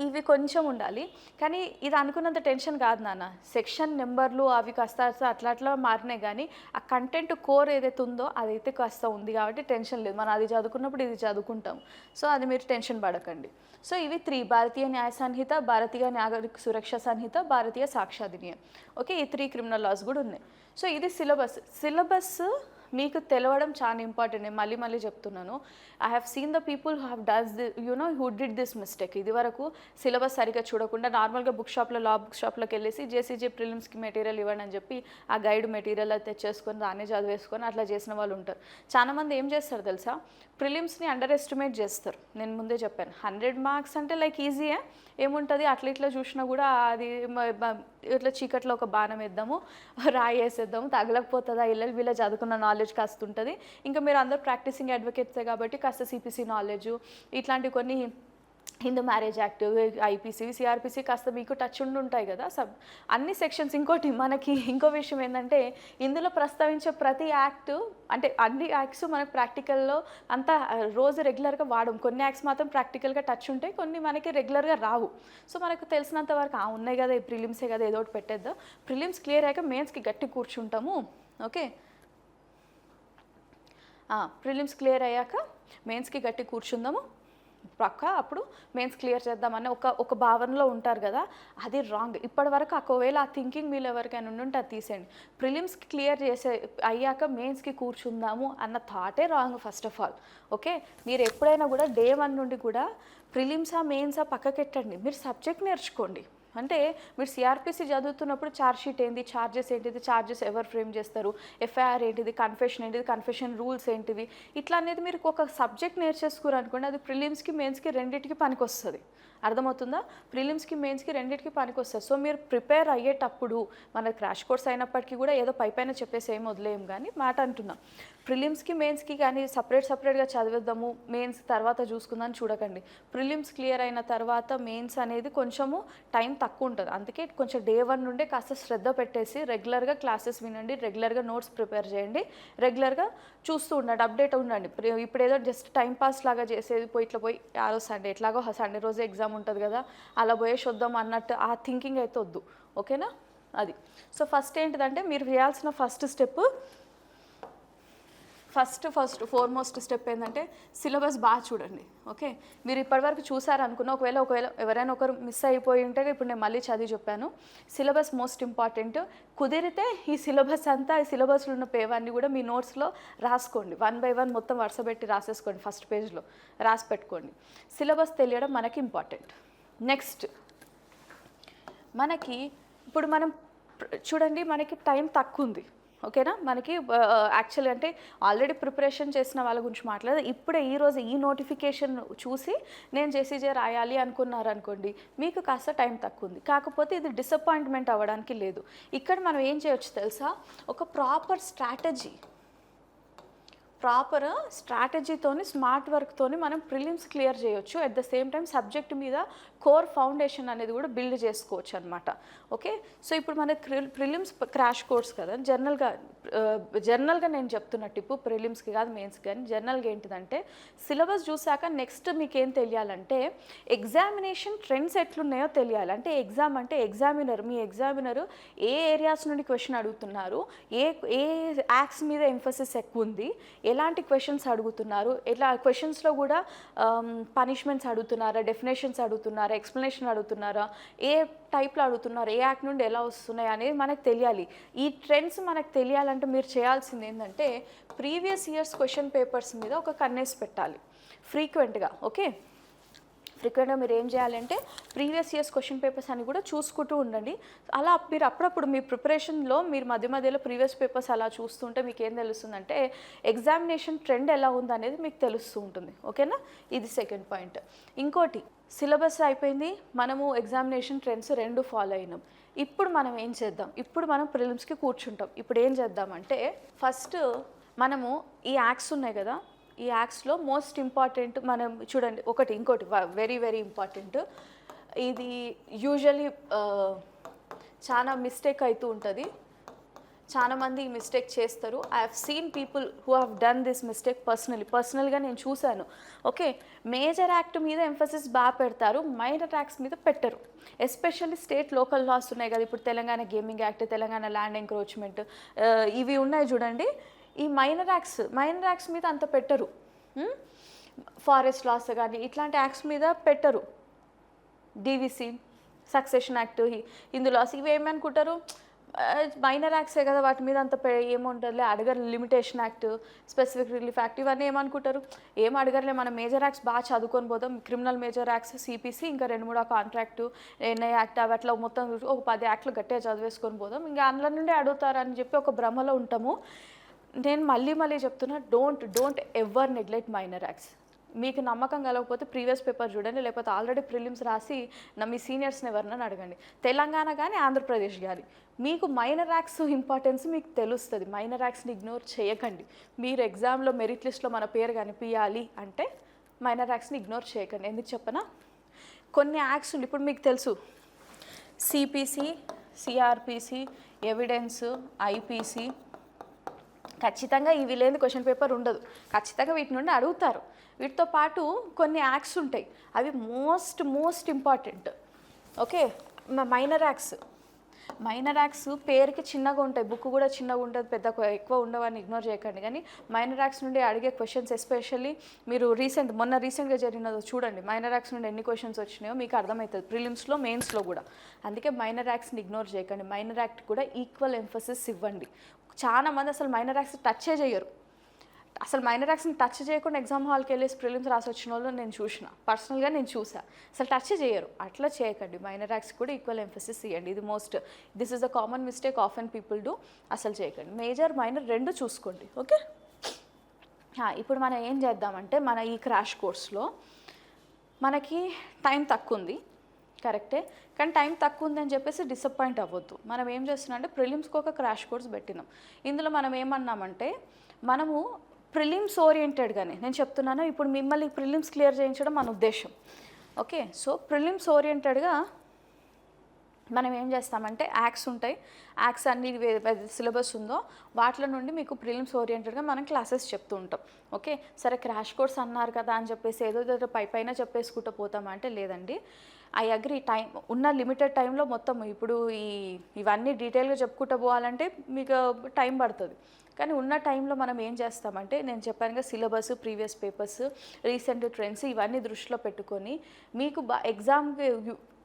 ఇవి కొంచెం ఉండాలి, కానీ ఇది అనుకున్నంత టెన్షన్ కాదు నాన్న. సెక్షన్ నెంబర్లు అవి కాస్త అట్లా మారినాయి, కానీ ఆ కంటెంట్ కోర్ ఏదైతే ఉందో అదైతే కాస్త ఉంది కాబట్టి టెన్షన్ లేదు. మనం అది చదువుకున్నప్పుడు ఇది చదువుకుంటాం, సో అది మీరు టెన్షన్ పడకండి. సో ఇవి 3: భారతీయ న్యాయ సంహిత, భారతీయ నాగరిక సురక్ష సంహిత, భారతీయ సాక్ష్యాధినియం. ఓకే, ఈ 3 క్రిమినల్ లాస్ కూడా ఉన్నాయి. సో ఇది సిలబస్ మీకు తెలవడం చాలా ఇంపార్టెంట్. నేను మళ్ళీ చెప్తున్నాను, I have seen the people who have does who did this mistake. ఇది వరకు సిలబస్ సరిగ్గా చూడకుండా నార్మల్గా బుక్ షాప్లోకి వెళ్ళేసి జేసీజీ ప్రిలిమ్స్కి మెటీరియల్ ఇవ్వండి అని చెప్పి ఆ గైడ్ మెటీరియల్ అది తెచ్చేసుకొని దాన్ని చదివేసుకొని అట్లా చేసిన వాళ్ళు ఉంటారు. చాలామంది ఏం చేస్తారు తెలుసా, ప్రిలిమ్స్ని అండర్ ఎస్టిమేట్ చేస్తారు. నేను ముందే చెప్పాను 100 మార్క్స్ అంటే లైక్ ఈజీయే, ఏముంటుంది అట్లా ఇట్లా చూసినా కూడా అది ఇట్లా చీకట్లో ఒక బాణం వేద్దాము, రాయి వేసేద్దాము, తగలకపోతుందా వీళ్ళ చదువుకున్న నాలెడ్జ్ కాస్త ఉంటుంది. ఇంకా మీరు అందరూ ప్రాక్టీసింగ్ అడ్వకేట్సే కాబట్టి కాస్త సిపిసి నాలెడ్జ్ ఇట్లాంటి కొన్ని Hindu marriage act, IPC, CrPC కాస్త మీకు టచ్ ఉంటాయి కదా అన్ని సెక్షన్స్. మనకి ఇంకో విషయం ఏంటంటే ఇందులో ప్రస్తావించే ప్రతి యాక్ట్ అంటే అన్ని యాక్ట్స్ మనకు ప్రాక్టికల్లో అంతా రోజు రెగ్యులర్గా వాడము. కొన్ని యాక్ట్స్ మాత్రం ప్రాక్టికల్గా టచ్ ఉంటాయి, కొన్ని మనకి రెగ్యులర్గా రావు. సో మనకు తెలిసినంత వరకు ఉన్నాయి కదా, ఈ ప్రిలిమ్సే కదా ఏదో ఒకటి పెట్టేద్దాం. ప్రిలిమ్స్ క్లియర్ అయ్యాక మెయిన్స్కి గట్టి కూర్చుంటాము. ఓకే, ప్రిలిమ్స్ క్లియర్ అయ్యాక మెయిన్స్కి గట్టి కూర్చుందాము పక్క, అప్పుడు మెయిన్స్ క్లియర్ చేద్దామని ఒక భావనలో ఉంటారు కదా, అది రాంగ్. ఇప్పటి వరకు ఒకవేళ ఆ థింకింగ్ మీరు ఎవరికైనా ఉంటే అది తీసేయండి. ప్రిలిమ్స్కి క్లియర్ అయ్యాక మెయిన్స్కి కూర్చుందాము అన్న థాటే wrong first of all. Okay, మీరు ఎప్పుడైనా కూడా డే 1 నుండి కూడా ప్రిలిమ్సా మెయిన్సా పక్కకెట్టండి, మీరు సబ్జెక్ట్ నేర్చుకోండి. అంటే మీరు సిఆర్పిసి చదువుతున్నప్పుడు ఛార్జ్షీట్ ఏంటి, ఛార్జెస్ ఏంటిది, ఛార్జెస్ ఎవరు ఫ్రేమ్ చేస్తారు, ఎఫ్ఐఆర్ ఏంటిది, కన్ఫెషన్ ఏంటిది, కన్ఫెషన్ రూల్స్ ఏంటివి, ఇట్లా అనేది మీరు ఒక సబ్జెక్ట్ నేర్చేసుకున్నారు అనుకోండి, అది ప్రిలిమ్స్కి మెయిన్స్కి రెండింటికి పనికొస్తుంది. అర్థమవుతుందా? ప్రిలిమ్స్కి మెయిన్స్కి రెండింటికి పనికొస్తుంది. సో మీరు ప్రిపేర్ అయ్యేటప్పుడు మన క్రాష్ కోర్స్ అయినప్పటికీ కూడా ఏదో పైన చెప్పేసి ఏం వదిలేయం, కానీ మాట అంటున్నాం, ప్రిలిమ్స్కి మెయిన్స్కి కానీ సపరేట్గా చదివేద్దాము, మెయిన్స్ తర్వాత చూసుకుందాం చూడకండి. ప్రిలిమ్స్ క్లియర్ అయిన తర్వాత మెయిన్స్ అనేది కొంచెము టైం తక్కువ ఉంటుంది. అందుకే కొంచెం డే 1 నుండే కాస్త శ్రద్ధ పెట్టేసి రెగ్యులర్గా క్లాసెస్ వినండి, రెగ్యులర్గా నోట్స్ ప్రిపేర్ చేయండి, రెగ్యులర్గా చూస్తూ ఉండండి, అప్డేట్ ఉండండి. ఇప్పుడు ఏదో జస్ట్ టైం పాస్ లాగా చేసేది పోయి ఇట్లా పోయి ఆ రోజు సండే ఎట్లాగో సండే రోజే ఎగ్జామ్ ఉంటుంది కదా అలా పోయేసి వద్దాం అన్నట్టు ఆ థింకింగ్ అయితే వద్దు. ఓకేనా? అది. సో ఫస్ట్ ఏంటిదంటే మీరు చేయాల్సిన ఫస్ట్ ఫోర్మోస్ట్ స్టెప్ ఏంటంటే సిలబస్ బాగా చూడండి. ఓకే, మీరు ఇప్పటివరకు చూసారనుకున్న ఒకవేళ ఎవరైనా ఒకరు మిస్ అయిపోయి ఉంటే ఇప్పుడు నేను మళ్ళీ చదివి చెప్పాను. Syllabus most important. కుదిరితే ఈ సిలబస్ అంతా ఈ సిలబస్లో ఉన్న పేవాన్ని కూడా మీ నోట్స్లో రాసుకోండి. 1 by 1 మొత్తం వరుస పెట్టి రాసేసుకోండి, ఫస్ట్ పేజ్లో రాసి పెట్టుకోండి. సిలబస్ తెలియడం మనకి ఇంపార్టెంట్. నెక్స్ట్ మనకి ఇప్పుడు మనం చూడండి, మనకి టైం తక్కువ ఉంది. ఓకేనా? మనకి యాక్చువల్లీ అంటే ఆల్రెడీ ప్రిపరేషన్ చేసిన వాళ్ళ గురించి మాట్లాడదు. ఇప్పుడే ఈరోజు ఈ నోటిఫికేషన్ చూసి నేను జేసీజే రాయాలి అనుకున్నారనుకోండి, మీకు కాస్త టైం తక్కువ ఉంది. కాకపోతే ఇది డిసప్పాయింట్మెంట్ అవ్వడానికి లేదు. ఇక్కడ మనం ఏం చేయొచ్చు తెలుసా? ఒక ప్రాపర్ స్ట్రాటజీతోని స్మార్ట్ వర్క్తోని మనం ప్రిలిమ్స్ క్లియర్ చేయొచ్చు. At the same time subject మీద కోర్ ఫౌండేషన్ అనేది కూడా బిల్డ్ చేసుకోవచ్చు అనమాట. ఓకే, సో ఇప్పుడు మన ప్రిలిమ్స్ క్రాష్ కోర్స్ కదా, జనరల్గా నేను చెప్తున్న టిప్పు, ప్రిలిమ్స్కి కాదు మెయిన్స్కి కానీ జనరల్గా ఏంటిదంటే సిలబస్ చూసాక నెక్స్ట్ మీకు ఏం తెలియాలంటే ఎగ్జామినేషన్ ట్రెండ్స్ ఎట్లున్నాయో తెలియాలి. అంటే మీ ఎగ్జామినరు ఏ ఏరియాస్ నుండి క్వశ్చన్ అడుగుతున్నారు, ఏ యాక్ట్స్ మీద ఎంఫసిస్ ఎక్కువ ఉంది, ఎలాంటి క్వశ్చన్స్ అడుగుతున్నారు, ఎట్లా క్వశ్చన్స్లో కూడా పనిష్మెంట్స్ అడుగుతున్నారా, డెఫినేషన్స్ అడుగుతున్నారా, ఎక్స్ప్లెనేషన్ అడుగుతున్నారా, ఏ టైప్లో అడుగుతున్నారు, ఏ యాక్ట్ నుండి ఎలా వస్తున్నాయి అనేది మనకు తెలియాలి. ఈ ట్రెండ్స్ మనకు తెలియాలంటే మీరు చేయాల్సింది ఏంటంటే ప్రీవియస్ ఇయర్స్ క్వశ్చన్ పేపర్స్ మీద ఒక కన్నేసి పెట్టాలి ఫ్రీక్వెంట్గా. ఓకే, ఫ్రీక్వెంట్గా మీరు ఏం చేయాలంటే ప్రీవియస్ ఇయర్స్ క్వశ్చన్ పేపర్స్ అని కూడా చూసుకుంటూ ఉండండి. అలా మీరు అప్పుడప్పుడు మీ ప్రిపరేషన్లో మీరు మధ్యలో ప్రీవియస్ పేపర్స్ అలా చూస్తుంటే మీకు ఏం తెలుస్తుందంటే ఎగ్జామినేషన్ ట్రెండ్ ఎలా ఉందనేది మీకు తెలుస్తూ ఉంటుంది. ఓకేనా? ఇది సెకండ్ పాయింట్. ఇంకోటి, సిలబస్ అయిపోయింది, మనము ఎగ్జామినేషన్ ట్రెండ్స్ 2 ఫాలో అయినాం. ఇప్పుడు మనం ఏం చేద్దాం? ఇప్పుడు మనం ప్రిలిమ్స్కి కూర్చుంటాం. ఇప్పుడు ఏం చేద్దామంటే ఫస్ట్ మనము ఈ యాక్ట్స్ ఉన్నాయి కదా, ఈ యాక్ట్స్లో మోస్ట్ ఇంపార్టెంట్ మనం చూడండి. ఇంకోటి వెరీ వెరీ ఇంపార్టెంట్. ఇది యూజువలీ చాలా మిస్టేక్ అవుతూ ఉంటుంది. చాలామంది ఈ మిస్టేక్ చేస్తారు. I have seen people who have done this mistake పర్సనల్గా నేను చూశాను. ఓకే, మేజర్ యాక్ట్ మీద ఎంఫసిస్ బాగా పెడతారు, మైనర్ యాక్ట్స్ మీద పెట్టరు. ఎస్పెషల్లీ స్టేట్ లోకల్ లాస్ ఉన్నాయి కదా, ఇప్పుడు Telangana gaming act, Telangana land encroachment, ఇవి ఉన్నాయి చూడండి. ఈ మైనర్ యాక్ట్స్ మీద అంత పెట్టరు. ఫారెస్ట్ లాస్ కానీ ఇట్లాంటి యాక్ట్స్ మీద పెట్టరు. DVC, succession act, Hindu laws, ఇవి ఏమనుకుంటారు, మైనర్ యాక్ట్సే కదా వాటి మీద అంత ఏముంటుందిలే, అడగరు. Limitation act, specific relief act, ఇవన్నీ ఏమనుకుంటారు, ఏం అడగరులే, మనం మేజర్ యాక్ట్స్ బాగా చదువుకొని పోదాం, క్రిమినల్ మేజర్ యాక్ట్స్, సిపిసి, ఇంకా 2-3 కాంట్రాక్టు, ఎన్ఐ యాక్ట్, అవి అట్లా మొత్తం ఒక 10 యాక్ట్లు గట్టిగా చదివేసుకొని పోదాం, ఇంకా అందులో నుండి అడుగుతారని చెప్పి ఒక భ్రమలో ఉంటాము. నేను మళ్ళీ చెప్తున్నా, don't ever neglect minor acts. మీకు నమ్మకం కలగకపోతే ప్రీవియస్ పేపర్ చూడండి, లేకపోతే ఆల్రెడీ ప్రిలిమ్స్ రాసి మీ సీనియర్స్ని ఎవరినైనా అడగండి. తెలంగాణ కానీ ఆంధ్రప్రదేశ్ కానీ మీకు మైనర్ యాక్ట్స్ ఇంపార్టెన్స్ మీకు తెలుస్తుంది. మైనర్ యాక్ట్స్ని ఇగ్నోర్ చేయకండి. మీరు ఎగ్జామ్లో మెరిట్ లిస్ట్లో మన పేరు కనిపించాలి అంటే మైనర్ యాక్ట్స్ని ఇగ్నోర్ చేయకండి. ఎందుకు చెప్పనా, కొన్ని యాక్ట్స్ ఇప్పుడు మీకు తెలుసు, సిపిసి, సిఆర్పిసి, ఎవిడెన్స్, ఐపీసీ, ఖచ్చితంగా ఇవి లేని క్వశ్చన్ పేపర్ ఉండదు. ఖచ్చితంగా వీటి నుండి అడుగుతారు. వీటితో పాటు కొన్ని యాక్ట్స్ ఉంటాయి, అవి most important. Okay, minor acts పేరుకి చిన్నగా ఉంటాయి, బుక్ కూడా చిన్నగా ఉంటుంది, ఎక్కువ ఉండవని ఇగ్నోర్ చేయకండి. కానీ మైనర్ యాక్ట్స్ నుండి అడిగే క్వశ్చన్స్, ఎస్పెషల్లీ మీరు మొన్న రీసెంట్గా జరిగినది చూడండి, మైనర్ యాక్ట్స్ నుండి ఎన్ని క్వశ్చన్స్ వచ్చినాయో మీకు అర్థమవుతుంది, ప్రిలిమ్స్లో మెయిన్స్లో కూడా. అందుకే మైనర్ యాక్ట్స్ని ఇగ్నోర్ చేయకండి. మైనర్ యాక్ట్ కూడా ఈక్వల్ ఎంఫసిస్ ఇవ్వండి. చాలా మంది అసలు మైనర్ యాక్ట్స్ టచ్చే చేయరు. అసలు మైనర్ యాక్ట్స్ని టచ్ చేయకుండా ఎగ్జామ్ హాల్కి వెళ్ళేసి ప్రిలిమ్స్ రాసి వచ్చిన వాళ్ళు నేను పర్సనల్గా చూసా. అసలు టచ్ చేయరు. అట్లా చేయకండి. మైనర్ యాక్ట్స్ కూడా ఈక్వల్ ఎంఫసిస్ ఇవ్వండి. This is a common mistake often people do. అసలు చేయకండి. మేజర్ మైనర్ 2 చూసుకోండి. ఓకే, ఇప్పుడు మనం ఏం చేద్దామంటే మన ఈ క్రాష్ కోర్స్లో మనకి టైం తక్కువ ఉంది, కరెక్టే, కానీ టైం తక్కువ ఉందని చెప్పేసి డిసప్పాయింట్ అవ్వద్దు. మనం ఏం చేస్తున్నాం అంటే ప్రిలిమ్స్కి ఒక క్రాష్ కోర్స్ పెట్టినాం. ఇందులో మనం ఏమన్నామంటే మనము ప్రిలిమ్స్ ఓరియంటెడ్గానే నేను చెప్తున్నాను. ఇప్పుడు మిమ్మల్ని ప్రిలిమ్స్ క్లియర్ చేయించడం మన ఉద్దేశం. ఓకే, సో ప్రిలిమ్స్ ఓరియంటెడ్గా మనం ఏం చేస్తామంటే యాక్ట్స్ ఉంటాయి, యాక్ట్స్ అన్ని సిలబస్ ఉందో వాటిలో నుండి మీకు ప్రిలిమ్స్ ఓరియంటెడ్గా మనం క్లాసెస్ చెప్తూ ఉంటాం. ఓకే, సరే క్రాష్ కోర్స్ అన్నారు కదా అని చెప్పేసి ఏదో పైన చెప్పేసుకుంటూ పోతామంటే లేదండి. ఐ అగ్రీ, టైం ఉన్న లిమిటెడ్ టైంలో మొత్తం ఇప్పుడు ఇవన్నీ డీటెయిల్గా చెప్పుకుంటూ పోవాలంటే మీకు టైం పడుతుంది. కానీ ఉన్న టైంలో మనం ఏం చేస్తామంటే నేను చెప్పానుగా syllabus, previous papers, recent trends ఇవన్నీ దృష్టిలో పెట్టుకొని మీకు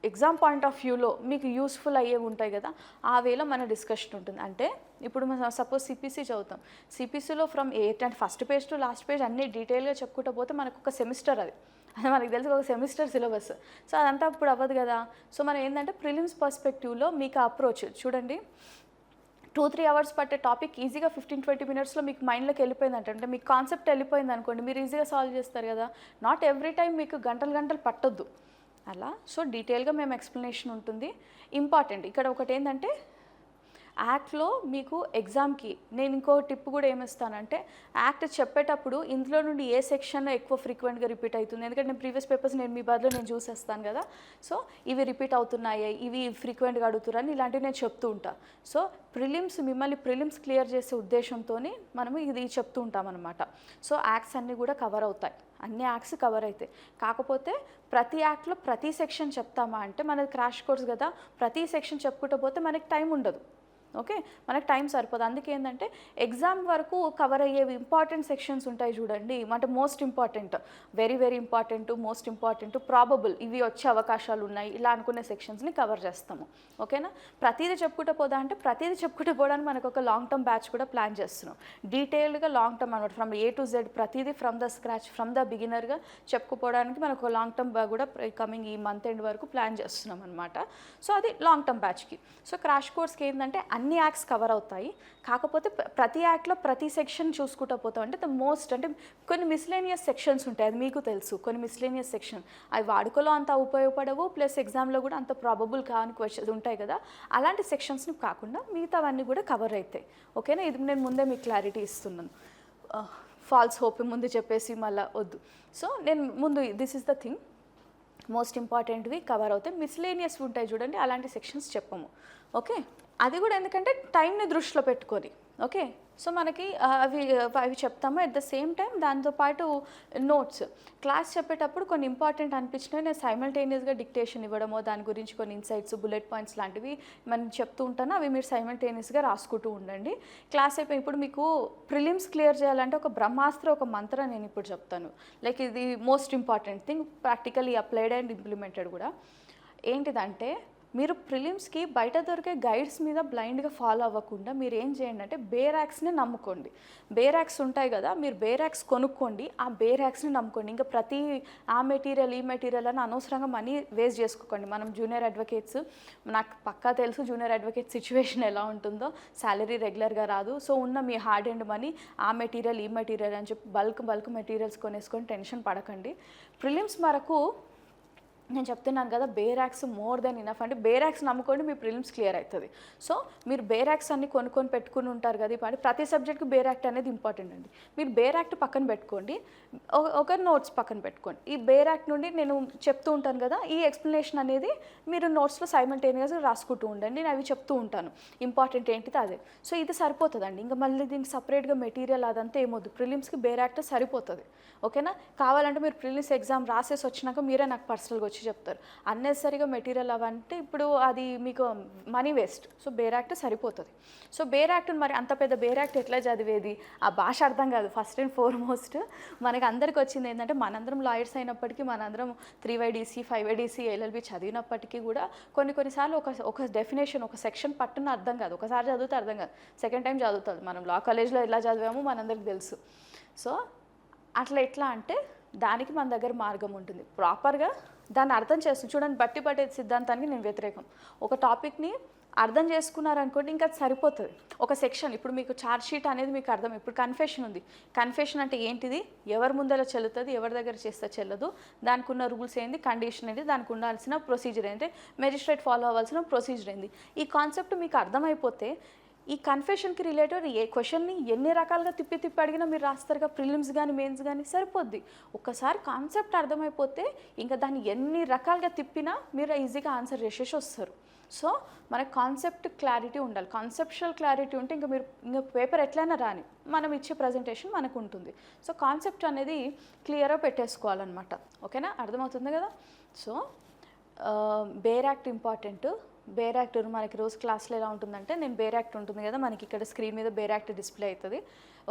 ఎగ్జామ్ పాయింట్ ఆఫ్ వ్యూలో మీకు యూస్ఫుల్ అయ్యేవి ఉంటాయి కదా, ఆ వేలో మన డిస్కషన్ ఉంటుంది. అంటే ఇప్పుడు మనం సపోజ్ సిపిసి చదువుతాం, సిపిసిలో ఫ్రమ్ అంటే first page to last page అన్నీ డీటెయిల్గా చెప్పుకుంటూ పోతే మనకు ఒక సెమిస్టర్ అది మనకు తెలిసి ఒక సెమిస్టర్ సిలబస్. సో అదంతా ఇప్పుడు అవ్వదు కదా. సో మనం ఏంటంటే ప్రిలిమ్స్ పర్స్పెక్టివ్లో మీకు అప్రోచ్ చూడండి, 2-3 అవర్స్ పట్టే టాపిక్ ఈజీగా 15-20 మినిట్స్లో మీకు మైండ్లోకి వెళ్ళిపోయిందంటే, అంటే మీకు కాన్సెప్ట్ వెళ్ళిపోయింది అనుకోండి, మీరు ఈజీగా సాల్వ్ చేస్తారు కదా. నాట్ ఎవ్రీ టైం మీకు గంటలు పట్టొద్దు అలా. సో డీటెయిల్గా మేము ఎక్స్ప్లెనేషన్ ఉంటుంది. ఇంపార్టెంట్ ఇక్కడ ఒకటి ఏంటంటే యాక్ట్లో మీకు ఎగ్జామ్కి నేను ఇంకో టిప్ కూడా ఏమిస్తానంటే, యాక్ట్ చెప్పేటప్పుడు ఇందులో నుండి ఏ సెక్షన్ ఎక్కువ ఫ్రీక్వెంట్గా రిపీట్ అవుతుంది, ఎందుకంటే నేను ప్రీవియస్ పేపర్స్ మీ బదులు నేను చూసేస్తాను కదా. సో ఇవి రిపీట్ అవుతున్నాయి, ఇవి ఫ్రీక్వెంట్గా అడుగుతున్నారని ఇలాంటివి నేను చెప్తూ ఉంటాను. సో మిమ్మల్ని ప్రిలిమ్స్ క్లియర్ చేసే ఉద్దేశంతో మనము ఇది చెప్తూ ఉంటాం అనమాట. సో యాక్ట్స్ అన్నీ కూడా కవర్ అవుతాయి, అన్ని యాక్ట్స్ కవర్ అవుతాయి. కాకపోతే ప్రతి యాక్ట్లో ప్రతి సెక్షన్ చెప్తామా అంటే మనది క్రాష్ కోర్స్ కదా, ప్రతి సెక్షన్ చెప్పుకుంటూ పోతే మనకి టైం ఉండదు. ఓకే, మనకు టైం సరిపోదు. అందుకే ఏంటంటే ఎగ్జామ్ వరకు కవర్ అయ్యేవి ఇంపార్టెంట్ సెక్షన్స్ ఉంటాయి చూడండి, అంటే most important, very important, most important, probable ఇవి వచ్చే అవకాశాలు ఉన్నాయి ఇలా అనుకునే సెక్షన్స్ని కవర్ చేస్తాము. ఓకేనా, ప్రతిదీ చెప్పుకుంటూ పోదా అంటే ప్రతిదీ చెప్పుకుంటూ పోవడానికి మనకు ఒక లాంగ్ టర్మ్ బ్యాచ్ కూడా ప్లాన్ చేస్తున్నాం. డీటెయిల్డ్గా లాంగ్ టర్మ్ అనమాట, ఫ్రమ్ A to Z ప్రతిదీ from the scratch, from the బిగినర్గా చెప్పుకోవడానికి మనకు ఒక లాంగ్ టర్మ్ కూడా కమింగ్ ఈ మంత్ ఎండ్ వరకు ప్లాన్ చేస్తున్నాం అనమాట. సో అది లాంగ్ టర్మ్ బ్యాచ్కి. సో క్రాష్ కోర్స్కి ఏంటంటే అన్ని యాక్ట్స్ కవర్ అవుతాయి, కాకపోతే ప్రతి యాక్ట్లో ప్రతి సెక్షన్ చూసుకుంటూ పోతాం. అంటే అంటే కొన్ని మిస్లేనియస్ సెక్షన్స్ ఉంటాయి, అది మీకు తెలుసు. కొన్ని మిస్లేనియస్ సెక్షన్ అవి వాడుకలో అంత ఉపయోగపడవు, ప్లస్ ఎగ్జామ్లో కూడా అంత ప్రాబబుల్ కాని క్వశ్చన్స్ ఉంటాయి కదా, అలాంటి సెక్షన్స్ని కాకుండా మిగతావన్నీ కూడా కవర్ అవుతాయి. ఓకేనా, ఇది నేను ముందే మీకు క్లారిటీ ఇస్తున్నాను. ఫాల్స్ హోప్ ముందు చెప్పేసి మళ్ళీ వద్దు. సో నేను ముందు this is the thing, most ఇంపార్టెంట్వి కవర్ అవుతాయి, మిస్లేనియస్ ఉంటాయి చూడండి అలాంటి సెక్షన్స్ చెప్పము. ఓకే, అది కూడా ఎందుకంటే టైంని దృష్టిలో పెట్టుకొని. ఓకే, సో మనకి అవి చెప్తాము. అట్ ద సేమ్ టైం దాంతోపాటు నోట్స్ క్లాస్ చెప్పేటప్పుడు కొన్ని ఇంపార్టెంట్ అనిపించినవి నేను సైమల్టేనియస్గా డిక్టేషన్ ఇవ్వడమో, దాని గురించి కొన్ని ఇన్సైట్స్, బుల్లెట్ పాయింట్స్ లాంటివి మనం చెప్తూ ఉంటాను, అవి మీరు సైమల్టేనియస్గా రాసుకుంటూ ఉండండి. క్లాస్ అయిపోయి ఇప్పుడు మీకు ప్రిలిమ్స్ క్లియర్ చేయాలంటే ఒక బ్రహ్మాస్త్ర, ఒక మంత్రం నేను ఇప్పుడు చెప్తాను. లైక్ ఇది most important thing, practically applied and implemented కూడా. ఏంటిదంటే మీరు ప్రిలిమ్స్కి బయట దొరికే గైడ్స్ మీద బ్లైండ్గా ఫాలో అవ్వకుండా మీరు ఏం చేయండి అంటే బేర్ యాక్స్ని నమ్ముకోండి. బేర్ యాక్స్ ఉంటాయి కదా, మీరు బేర్ యాక్స్ కొనుక్కోండి, ఆ బేర్ యాక్స్ని నమ్ముకోండి. ఇంకా ప్రతి ఆ మెటీరియల్ ఈ మెటీరియల్ అని అనవసరంగా మనీ వేస్ట్ చేసుకోకండి. మనం జూనియర్ అడ్వకేట్స్, నాకు పక్కా తెలుసు జూనియర్ అడ్వకేట్ సిచ్యువేషన్ ఎలా ఉంటుందో, శాలరీ రెగ్యులర్గా రాదు. సో ఉన్న మీ హార్డ్ అండ్ మనీ ఆ మెటీరియల్ ఈ మెటీరియల్ అని చెప్పి బల్క్ మెటీరియల్స్ కొనేసుకొని టెన్షన్ పడకండి. ప్రిలిమ్స్ వరకు నేను చెప్తున్నాను కదా, bare acts more than enough. అంటే బేర్ యాక్స్ నమ్ముకోండి, మీ ప్రిలిమ్స్ క్లియర్ అవుతుంది. సో మీరు బేర్ యాక్స్ అన్ని కొనుక్కొని పెట్టుకుని ఉంటారు కదా, ఇప్పుడు ప్రతి సబ్జెక్ట్కి బేర్ యాక్ట్ అనేది ఇంపార్టెంట్ అండి. మీరు బేర్ యాక్ట్ పక్కన పెట్టుకోండి, ఒక నోట్స్ పక్కన పెట్టుకోండి. ఈ బేర్ యాక్ట్ నుండి నేను చెప్తూ ఉంటాను కదా, ఈ ఎక్స్ప్లెనేషన్ అనేది మీరు నోట్స్లో సైమల్టేనియస్గా రాసుకుంటూ ఉండండి. నేను అవి చెప్తూ ఉంటాను ఇంపార్టెంట్ ఏంటిది అదే. సో ఇది సరిపోతుందండి, ఇంకా మళ్ళీ దీనికి సపరేట్గా మెటీరియల్ అదంతా ఏమొద్దు. ప్రిలిమ్స్కి బేర్ యాక్ట్ సరిపోతుంది. ఓకేనా, కావాలంటే మీరు ప్రిలిమ్స్ ఎగ్జామ్ రాసేసి వచ్చినాక మీరే నాకు పర్సనల్గా వచ్చి చెప్తారు. అన్నెసరీగా మెటీరియల్ అవంటే ఇప్పుడు అది మీకు money waste. So bare act సరిపోతుంది. సో బేర్ యాక్ట్ మరి అంత పెద్ద బేర్ యాక్ట్ ఎట్లా చదివేది, ఆ భాష అర్థం కాదు. ఫస్ట్ అండ్ ఫార్మోస్ట్ మనకి అందరికి వచ్చింది ఏంటంటే, మనందరం లాయర్స్ అయినప్పటికీ, మనందరం 3YDC 5YDC LLB చదివినప్పటికీ కూడా కొన్నిసార్లు ఒక డెఫినేషన్, ఒక సెక్షన్ పట్టున అర్థం కాదు. ఒకసారి చదివితే అర్థం కాదు, సెకండ్ టైం చదువుతుంది. మనం లా కాలేజ్లో ఎలా చదివామో మనందరికి తెలుసు. సో అట్లా ఎట్లా అంటే దానికి మన దగ్గర మార్గం ఉంటుంది. ప్రాపర్గా దాన్ని అర్థం చేస్తుంది చూడండి. బట్టి పట్టే సిద్ధాంతానికి నేను వ్యతిరేకం. ఒక టాపిక్ని అర్థం చేసుకున్నారనుకోండి ఇంకా అది సరిపోతుంది. ఒక సెక్షన్ ఇప్పుడు మీకు ఛార్జ్ షీట్ అనేది మీకు అర్థం. ఇప్పుడు కన్ఫెషన్ ఉంది, కన్ఫెషన్ అంటే ఏంటిది, ఎవరి ముందర చెల్లుతుంది, ఎవరి దగ్గర చేస్తే చెల్లదు, దానికి ఉన్న రూల్స్ ఏంది, కండిషన్ ఏంది, దానికి ఉండాల్సిన ప్రొసీజర్ ఏంటి, మెజిస్ట్రేట్ ఫాలో అవ్వాల్సిన ప్రొసీజర్ ఏంది, ఈ కాన్సెప్ట్ మీకు అర్థమైపోతే ఈ కన్ఫెషన్కి రిలేటెడ్ ఏ క్వశ్చన్ని ఎన్ని రకాలుగా తిప్పి తిప్పి అడిగినా మీరు రాస్తారుగా, ప్రిలిమ్స్ కానీ మెయిన్స్ కానీ సరిపోద్ది. ఒక్కసారి కాన్సెప్ట్ అర్థమైపోతే ఇంకా దాన్ని ఎన్ని రకాలుగా తిప్పినా మీరు ఈజీగా ఆన్సర్ చేసేసి వస్తారు. సో మనకు కాన్సెప్ట్ క్లారిటీ ఉండాలి. కాన్సెప్షువల్ క్లారిటీ ఉంటే ఇంకా పేపర్ ఎట్లయినా రాని, మనం ఇచ్చే ప్రజెంటేషన్ మనకు ఉంటుంది. సో కాన్సెప్ట్ అనేది క్లియర్గా పెట్టేసుకోవాలన్నమాట. ఓకేనా, అర్థమవుతుంది కదా. So bare act important. Bare act మనకి రోజు క్లాస్లో ఎలా ఉంటుందంటే, నేను బేర్ యాక్ట్ ఉంటుంది కదా మనకి ఇక్కడ స్క్రీన్ మీద బేర్ యాక్ట్ డిస్ప్లే అవుతుంది.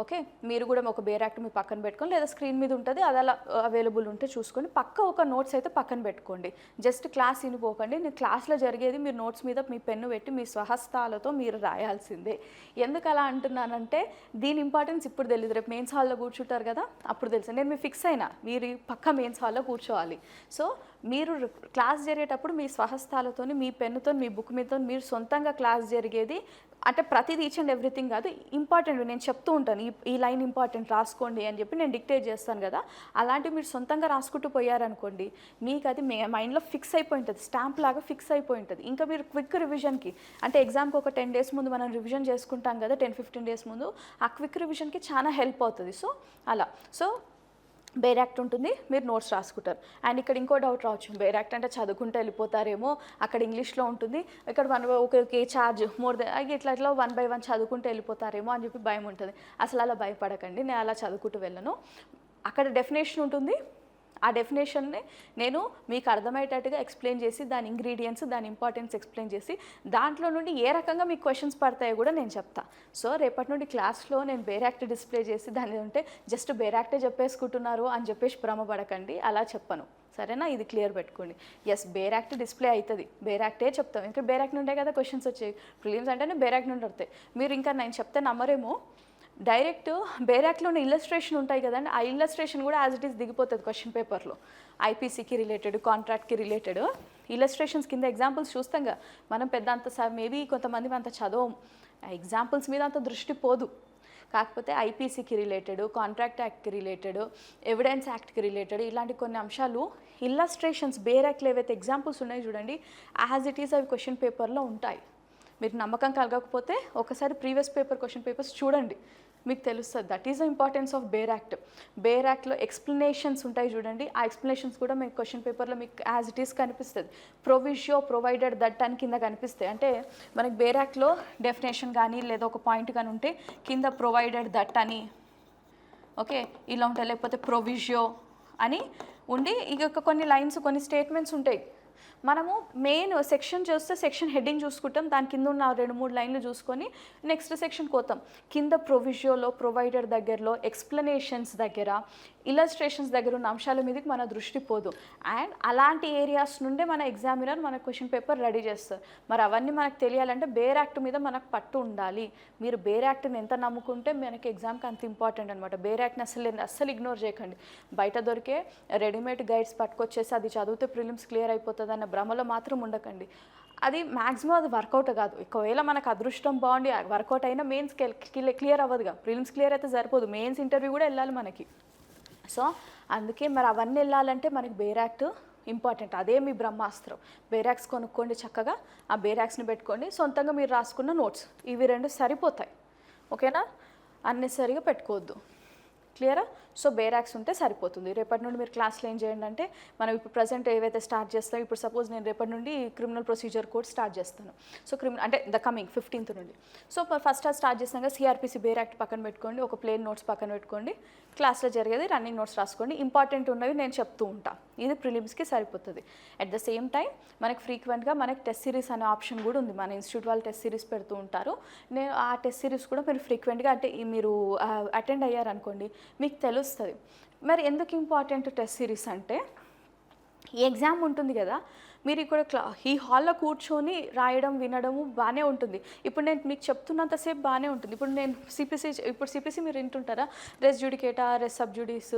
ఓకే, మీరు కూడా ఒక బేర్ యాక్ట్ మీ పక్కన పెట్టుకోండి, లేదా స్క్రీన్ మీద ఉంటుంది, అది అలా అవైలబుల్ ఉంటే చూసుకోండి. పక్క ఒక నోట్స్ అయితే పక్కన పెట్టుకోండి. జస్ట్ క్లాస్ వినిపోకండి. నేను క్లాస్లో జరిగేది మీరు నోట్స్ మీద మీ పెన్ను పెట్టి మీ స్వహస్తాలతో మీరు రాయాల్సిందే. ఎందుకు అలా అంటున్నానంటే, దీని ఇంపార్టెన్స్ ఇప్పుడు తెలియదు, రేపు మెయిన్స్ హాల్లో కూర్చుంటారు కదా అప్పుడు తెలుసు. నేను మీరు ఫిక్స్ అయినా మీరు పక్క మెయిన్స్ హాల్లో కూర్చోవాలి. సో మీరు క్లాస్ జరిగేటప్పుడు మీ స్వహస్తాలతో, మీ పెన్నుతో, మీ బుక్ మీదతో మీరు సొంతంగా క్లాస్ జరిగేది, అంటే ప్రతిదీ ఈచ్ అండ్ ఎవ్రీథింగ్ కాదు, ఇంపార్టెంట్ నేను చెప్తూ ఉంటాను, ఈ లైన్ ఇంపార్టెంట్ రాసుకోండి అని చెప్పి నేను డిక్టేట్ చేస్తాను కదా, అలాంటివి మీరు సొంతంగా రాసుకుంటూ పోయారనుకోండి, మీకు అది మైండ్లో ఫిక్స్ అయిపోయి ఉంటుంది, స్టాంప్ లాగా ఫిక్స్ అయిపోయి ఉంటుంది. ఇంకా మీరు క్విక్ రివిజన్కి, అంటే ఎగ్జామ్కి ఒక 10 days ముందు మనం రివిజన్ చేసుకుంటాం కదా, 10-15 days ముందు, ఆ క్విక్ రివిజన్కి చాలా హెల్ప్ అవుతుంది. సో అలా బేర్ యాక్ట్ ఉంటుంది, మీరు నోట్స్ రాసుకుంటారు. అండ్ ఇక్కడ ఇంకో డౌట్ రావచ్చు, బేర్ యాక్ట్ అంటే చదువుకుంటూ వెళ్ళిపోతారేమో, అక్కడ ఇంగ్లీష్లో ఉంటుంది, ఇక్కడ ఒకే ఛార్జ్ మోర్ దెన్ ఇట్లా 1 by 1 చదువుకుంటూ వెళ్ళిపోతారేమో అని చెప్పి భయం ఉంటుంది. అసలు అలా భయపడకండి, నేను అలా చదువుకుంటూ వెళ్ళను. అక్కడ డెఫినేషన్ ఉంటుంది, ఆ డెఫినేషన్ని నేను మీకు అర్థమయ్యేటట్టుగా ఎక్స్ప్లెయిన్ చేసి, దాని ఇంగ్రీడియంట్స్, దాని ఇంపార్టెన్స్ ఎక్స్ప్లెయిన్ చేసి, దాంట్లో నుండి ఏ రకంగా మీకు క్వశ్చన్స్ పడతాయో కూడా నేను చెప్తా. సో రేపటి నుండి క్లాస్లో నేను బేర్ యాక్ట్ డిస్ప్లే చేసి దాని ఉంటే జస్ట్ బేర్ యాక్టే చెప్పేసుకుంటున్నారు అని చెప్పేసి భ్రమపడకండి, అలా చెప్పను. సరేనా, ఇది క్లియర్ పెట్టుకోండి. ఎస్, బేర్ యాక్ట్ డిస్ప్లే అవుతుంది, బేర్ యాక్టే చెప్తాం, ఇంకా బేర్ యాక్ట్ నుండే కదా క్వశ్చన్స్ వచ్చాయి. ప్రిలిమ్స్ అంటేనే బేర్ యాక్ట్ నుండి వస్తాయి. మీరు ఇంకా నేను చెప్తే నమ్మరేమో, డైరెక్ట్ బేర్ యాక్ట్లో ఉన్న ఇల్లస్ట్రేషన్ ఉంటాయి కదండి, ఆ ఇల్లస్ట్రేషన్ కూడా యాజ్ ఇట్ ఈస్ దిగిపోతుంది క్వశ్చన్ పేపర్లో. ఐపీసీకి రిలేటెడ్, కాంట్రాక్ట్కి రిలేటెడ్ ఇల్లస్ట్రేషన్స్ కింద ఎగ్జాంపుల్స్ చూస్తాంగా మనం, పెద్ద అంత మేబీ కొంతమంది అంత చదవం, ఎగ్జాంపుల్స్ మీద అంత దృష్టి పోదు. కాకపోతే ఐపీసీకి రిలేటెడ్, కాంట్రాక్ట్ యాక్ట్కి రిలేటెడ్, ఎవిడెన్స్ యాక్ట్కి రిలేటెడ్, ఇలాంటి కొన్ని అంశాలు ఇల్లస్ట్రేషన్స్ బేర్ యాక్ట్లో ఏవైతే ఎగ్జాంపుల్స్ ఉన్నాయో చూడండి, యాజ్ ఇట్ ఈస్ అవి క్వశ్చన్ పేపర్లో ఉంటాయి. మీరు నమ్మకం కలగకపోతే ఒకసారి ప్రీవియస్ క్వశ్చన్ పేపర్స్ చూడండి, మీకు తెలుస్తుంది. That is the importance of bare act. Bare యాక్ట్లో ఎక్స్ప్లెనేషన్స్ ఉంటాయి చూడండి, ఆ ఎక్స్ప్లెనేషన్స్ కూడా మీకు క్వశ్చన్ పేపర్లో మీకు యాజ్ ఇట్ ఈస్ కనిపిస్తుంది. ప్రొవిజియో ప్రొవైడెడ్ దట్ అని కింద కనిపిస్తాయి. అంటే మనకి బేర్ యాక్ట్లో డెఫినేషన్ కానీ లేదా ఒక పాయింట్ కానీ ఉంటే కింద ప్రొవైడెడ్ దట్ అని, ఓకే, ఇలా ఉంటాయి. లేకపోతే ప్రొవిజియో అని ఉండి ఇక కొన్ని లైన్స్, కొన్ని స్టేట్మెంట్స్ ఉంటాయి. మనము మెయిన్ సెక్షన్ చూస్తే సెక్షన్ హెడ్డింగ్ చూసుకుంటాం, దాని కింద ఉన్న 2-3 లైన్లు చూసుకొని నెక్స్ట్ సెక్షన్కి పోతాం. కింద ప్రొవిజియోలో, ప్రొవైడర్ దగ్గరలో, ఎక్స్ప్లెనేషన్స్ దగ్గర, ఇలస్ట్రేషన్స్ దగ్గర ఉన్న అంశాల మీదకి మన దృష్టి పోదు. అండ్ అలాంటి ఏరియాస్ నుండే మన ఎగ్జామినర్ మన క్వశ్చన్ పేపర్ రెడీ చేస్తారు. మరి అవన్నీ మనకు తెలియాలంటే బేర్ యాక్ట్ మీద మనకు పట్టు ఉండాలి. మీరు బేర్ యాక్ట్ని ఎంత నమ్ముకుంటే మనకి ఎగ్జామ్కి అంత ఇంపార్టెంట్ అనమాట. బేర్ యాక్ట్ని అస్సలు ఇగ్నోర్ చేయకండి. బయట దొరికే రెడీమేడ్ గైడ్స్ పట్టుకొచ్చేసి అది చదివితే ప్రిలిమ్స్ క్లియర్ అయిపోతుంది అన్న భ్రమలో మాత్రం ఉండకండి. అది మ్యాక్సిమం అది వర్కౌట్ కాదు. ఒకవేళ మనకు అదృష్టం బాగుండి వర్కౌట్ అయినా మెయిన్స్ క్లియర్ అవ్వదుగా. ప్రిలిమ్స్ క్లియర్ అయితే సరిపోదు, మెయిన్స్ ఇంటర్వ్యూ కూడా వెళ్ళాలి మనకి. సో అందుకే మరి అవన్నీ వెళ్ళాలంటే మనకి బేర్ యాక్ట్ ఇంపార్టెంట్. అదే మీ బ్రహ్మాస్త్రం. బేర్ యాక్ట్స్ కొనుక్కోండి, చక్కగా ఆ బేర్ యాక్ట్స్ని పెట్టుకోండి, సొంతంగా మీరు రాసుకున్న నోట్స్, ఇవి 2 సరిపోతాయి. ఓకేనా, అన్నెసరిగా పెట్టుకోవద్దు. క్లియరా? సో బేర్ యాక్ట్స్ ఉంటే సరిపోతుంది. రేపటి నుండి మీరు క్లాస్లో ఏం చేయండి అంటే, మనం ఇప్పుడు ప్రజెంట్ ఏవైతే స్టార్ట్ చేస్తామో, ఇప్పుడు సపోజ్ నేను రేపటి నుండి క్రిమినల్ ప్రొసీజర్ కోడ్ స్టార్ట్ చేస్తాను. సో అంటే ద కమింగ్ 15th నుండి. సో ఫస్ట్ స్టార్ట్ చేస్తాక సిఆర్పిసి బేర్ యాక్ట్ పక్కన పెట్టుకోండి, ఒక ప్లేన్ నోట్స్ పక్కన పెట్టుకోండి, క్లాస్లో జరిగేది రన్నింగ్ నోట్స్ రాసుకోండి, ఇంపార్టెంట్ ఉన్నవి నేను చెప్తూ ఉంటాను. ఇది ప్రిలిమ్స్కి సరిపోతుంది. అట్ ద సేమ్ టైం మనకి ఫ్రీక్వెంట్గా మనకి టెస్ట్ సిరీస్ అనే ఆప్షన్ కూడా ఉంది. మన ఇన్స్టిట్యూట్ వాళ్ళు టెస్ట్ సిరీస్ పెడుతూ ఉంటారు. నేను ఆ టెస్ట్ సిరీస్ కూడా మీరు ఫ్రీక్వెంట్గా, అంటే మీరు అటెండ్ అయ్యారనుకోండి మీకు తెలుస్తుంది. మరి ఎందుకు ఇంపార్టెంట్ టెస్ట్ సిరీస్ అంటే, ఈ ఎగ్జామ్ ఉంటుంది కదా, మీరు ఇక్కడ ఈ హాల్లో కూర్చొని రాయడం వినడము బాగానే ఉంటుంది. ఇప్పుడు నేను మీకు చెప్తున్నంతసేపు బాగానే ఉంటుంది. ఇప్పుడు నేను సిపిసి మీరు వింటుంటారా, రెస్ జుడికేటా, రెస్ సబ్ జుడిస్,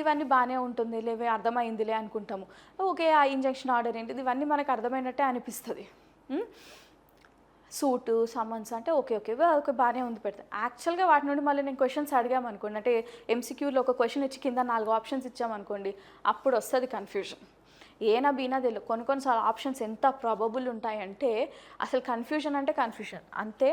ఇవన్నీ బాగానే ఉంటుంది, లేవే అర్థమైందిలే అనుకుంటాము. ఓకే, ఆ ఇంజక్షన్ ఆర్డర్ ఏంటిది, ఇవన్నీ మనకు అర్థమైనట్టే అనిపిస్తుంది. సూటు సమన్స్ అంటే ఓకే బాగానే ఉంది పెడతా. యాక్చువల్గా వాటి నుండి మళ్ళీ నేను క్వశ్చన్స్ అడిగామనుకోండి, అంటే ఎంసీక్యూలో ఒక క్వశ్చన్ ఇచ్చి కింద 4 ఆప్షన్స్ ఇచ్చామనుకోండి, అప్పుడు వస్తుంది కన్ఫ్యూజన్. ఏనా బీనా తెలియదు. కొన్నిసార్లు ఆప్షన్స్ ఎంత ప్రాబబుల్ ఉంటాయంటే అసలు కన్ఫ్యూజన్ అంటే కన్ఫ్యూజన్ అంతే.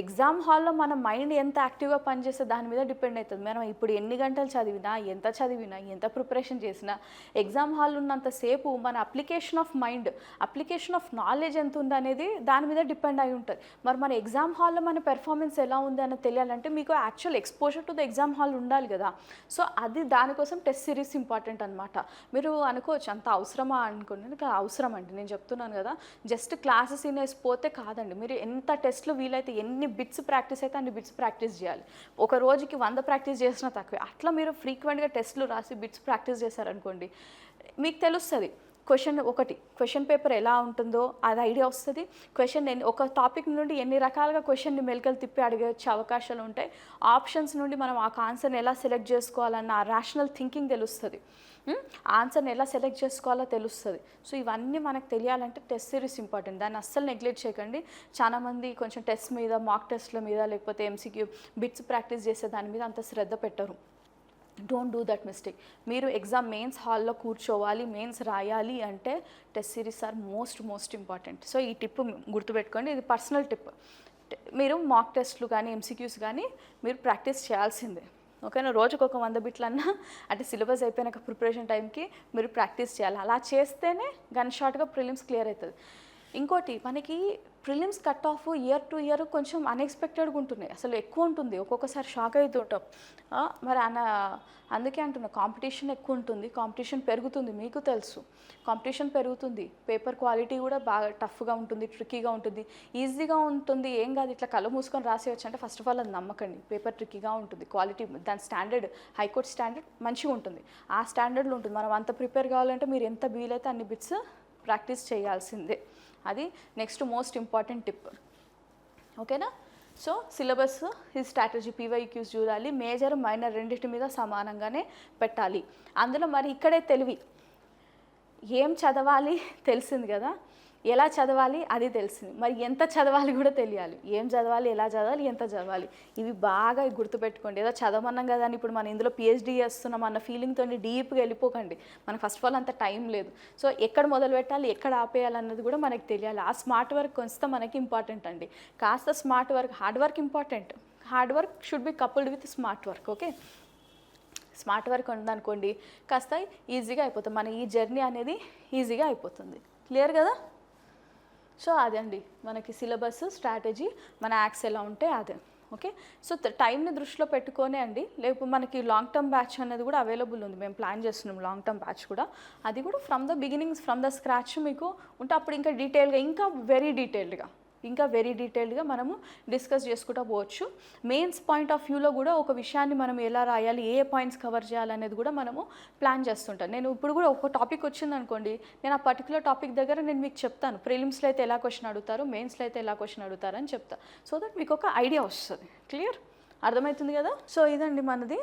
ఎగ్జామ్ హాల్లో మన మైండ్ ఎంత యాక్టివ్గా పనిచేస్తే దాని మీద డిపెండ్ అవుతుంది. మనం ఇప్పుడు ఎన్ని గంటలు చదివినా, ఎంత ప్రిపరేషన్ చేసినా, ఎగ్జామ్ హాల్ ఉన్నంతసేపు మన application of mind, application of knowledge ఎంత ఉంది అనేది దాని మీద డిపెండ్ అయి ఉంటుంది. మరి మన ఎగ్జామ్ హాల్లో మన పెర్ఫార్మెన్స్ ఎలా ఉంది అని తెలియాలంటే మీకు actual exposure to the exam hall ఉండాలి కదా. సో అది దానికోసం టెస్ట్ సిరీస్ ఇంపార్టెంట్ అనమాట. మీరు అనుకోవచ్చు అంత అవసరమా అనుకోండి, అవసరం అండి. నేను చెప్తున్నాను కదా, జస్ట్ క్లాసెస్ వినేసి పోతే కాదండి. మీరు ఎంత టెస్ట్లు వీలైతే ఎన్ని బిట్స్ ప్రాక్టీస్ అయితే అన్ని బిట్స్ ప్రాక్టీస్ చేయాలి. ఒక రోజుకి 100 ప్రాక్టీస్ చేసినా తక్కువే. అట్లా మీరు ఫ్రీక్వెంట్గా టెస్ట్లు రాసి బిట్స్ ప్రాక్టీస్ చేశారనుకోండి, మీకు తెలుస్తుంది క్వశ్చన్ పేపర్ ఎలా ఉంటుందో అది ఐడియా వస్తుంది. ఒక టాపిక్ నుండి ఎన్ని రకాలుగా క్వశ్చన్ని మెలికలు తిప్పి అడిగేచ్చే అవకాశాలు ఉంటాయి. ఆప్షన్స్ నుండి మనం ఆ ఆన్సర్ని ఎలా సెలెక్ట్ చేసుకోవాలన్న రేషనల్ థింకింగ్ తెలుస్తుంది. ఆన్సర్ని ఎలా సెలెక్ట్ చేసుకోవాలో తెలుస్తుంది. సో ఇవన్నీ మనకు తెలియాలంటే టెస్ట్ సిరీస్ ఇంపార్టెంట్. దాన్ని అస్సలు నెగ్లెక్ట్ చేయకండి. చాలామంది కొంచెం టెస్ట్ మీద, మాక్ టెస్ట్ల మీద, లేకపోతే ఎంసీక్యూ బిట్స్ ప్రాక్టీస్ చేసే దాని మీద అంత శ్రద్ధ పెట్టరు. Don't do that mistake. మీరు ఎగ్జామ్ మెయిన్స్ హాల్లో కూర్చోవాలి, మెయిన్స్ రాయాలి అంటే test series are most important. So ఈ టిప్ గుర్తుపెట్టుకోండి, ఇది పర్సనల్ టిప్. మీరు మాక్ టెస్ట్లు కానీ ఎంసీక్యూస్ కానీ మీరు ప్రాక్టీస్ చేయాల్సిందే. ఓకేనా, రోజుకు ఒక 100 బిట్లన్నా అంటే సిలబస్ అయిపోయినాక ప్రిపరేషన్ టైంకి మీరు ప్రాక్టీస్ చేయాలి. అలా చేస్తేనే గన్ షార్ట్గా ప్రిలిమ్స్ క్లియర్ అవుతుంది. ఇంకోటి, మనకి prelims cut off year to year కొంచెం అన్ఎక్స్పెక్టెడ్గా ఉంటున్నాయి. అసలు ఎక్కువ ఉంటుంది, ఒక్కొక్కసారి షాక్ అవుతుంటాం. మరి అందుకే అంటున్నా, కాంపిటీషన్ ఎక్కువ ఉంటుంది, కాంపిటీషన్ పెరుగుతుంది. మీకు తెలుసు కాంపిటీషన్ పెరుగుతుంది. పేపర్ క్వాలిటీ కూడా బాగా టఫ్గా ఉంటుంది, ట్రిక్కీగా ఉంటుంది. ఈజీగా ఉంటుంది, ఏం కాదు ఇట్లా కళ్ళు మూసుకొని రాసేయచ్చు అంటే ఫస్ట్ ఆఫ్ ఆల్ అది నమ్మకండి. పేపర్ ట్రిక్కీగా ఉంటుంది, క్వాలిటీ దాని స్టాండర్డ్, హైకోర్టు స్టాండర్డ్ మంచిగా ఉంటుంది. ఆ స్టాండర్డ్లో ఉంటుంది. మనం అంత ప్రిపేర్ కావాలంటే మీరు ఎంత వీలైతే అన్ని బిట్స్ ప్రాక్టీస్ చేయాల్సిందే. అది నెక్స్ట్ మోస్ట్ ఇంపార్టెంట్ టిప్. ఓకేనా. సో సిలబస్, ఈ స్ట్రాటజీ, పీవైక్యూస్ చూడాలి. మేజర్ మైనర్ రెండింటి మీద సమానంగానే పెట్టాలి. అందులో మరి ఇక్కడే తెలివి, ఏం చదవాలి తెలిసింది కదా, ఎలా చదవాలి అది తెలిసింది. మరి ఎంత చదవాలి కూడా తెలియాలి. ఏం చదవాలి, ఎలా చదవాలి, ఎంత చదవాలి, ఇవి బాగా గుర్తుపెట్టుకోండి. ఏదో చదవమన్నాం కదా అని ఇప్పుడు మనం ఇందులో పిహెచ్డీ చేస్తున్నాం అన్న ఫీలింగ్తో డీప్గా వెళ్ళిపోకండి. మనకు ఫస్ట్ ఆఫ్ ఆల్ అంత టైం లేదు. సో ఎక్కడ మొదలు పెట్టాలి, ఎక్కడ ఆపేయాలన్నది కూడా మనకు తెలియాలి. ఆ స్మార్ట్ వర్క్ కొంత మనకి ఇంపార్టెంట్ అండి. కాస్త smart work, hard work important. Hard work should be coupled with smart work. Okay, smart work ఉందనుకోండి కాస్త ఈజీగా అయిపోతుంది. మన ఈ జర్నీ అనేది ఈజీగా అయిపోతుంది. క్లియర్ కదా. సో అదే అండి మనకి సిలబస్, స్ట్రాటజీ, మన యాక్స్ ఎలా ఉంటే అదే. ఓకే, సో టైంని దృష్టిలో పెట్టుకొనే అండి. లేకపోతే మనకి లాంగ్ టర్మ్ బ్యాచ్ అనేది కూడా అవైలబుల్ ఉంది. మేము ప్లాన్ చేస్తున్నాం లాంగ్ టర్మ్ బ్యాచ్ కూడా. అది కూడా from the beginnings, from the scratch మీకు ఉంటే అప్పుడు ఇంకా డీటెయిల్గా, ఇంకా వెరీ డీటెయిల్డ్గా మనము డిస్కస్ చేసుకుంటూ పోవచ్చు. మెయిన్స్ పాయింట్ ఆఫ్ వ్యూలో కూడా ఒక విషయాన్ని మనం ఎలా రాయాలి, ఏ పాయింట్స్ కవర్ చేయాలనేది కూడా మనము ప్లాన్ చేస్తుంటాను. నేను ఇప్పుడు కూడా ఒక టాపిక్ వచ్చిందనుకోండి, నేను ఆ పర్టికులర్ టాపిక్ దగ్గర నేను మీకు చెప్తాను, ప్రిలిమ్స్లో అయితే ఎలా క్వశ్చన్ అడుగుతారు, మెయిన్స్లో అయితే ఎలా క్వశ్చన్ అడుగుతారు అని చెప్తా. సో దట్ మీకు ఒక ఐడియా వస్తుంది. క్లియర్, అర్థమవుతుంది కదా. సో ఇదండి మనది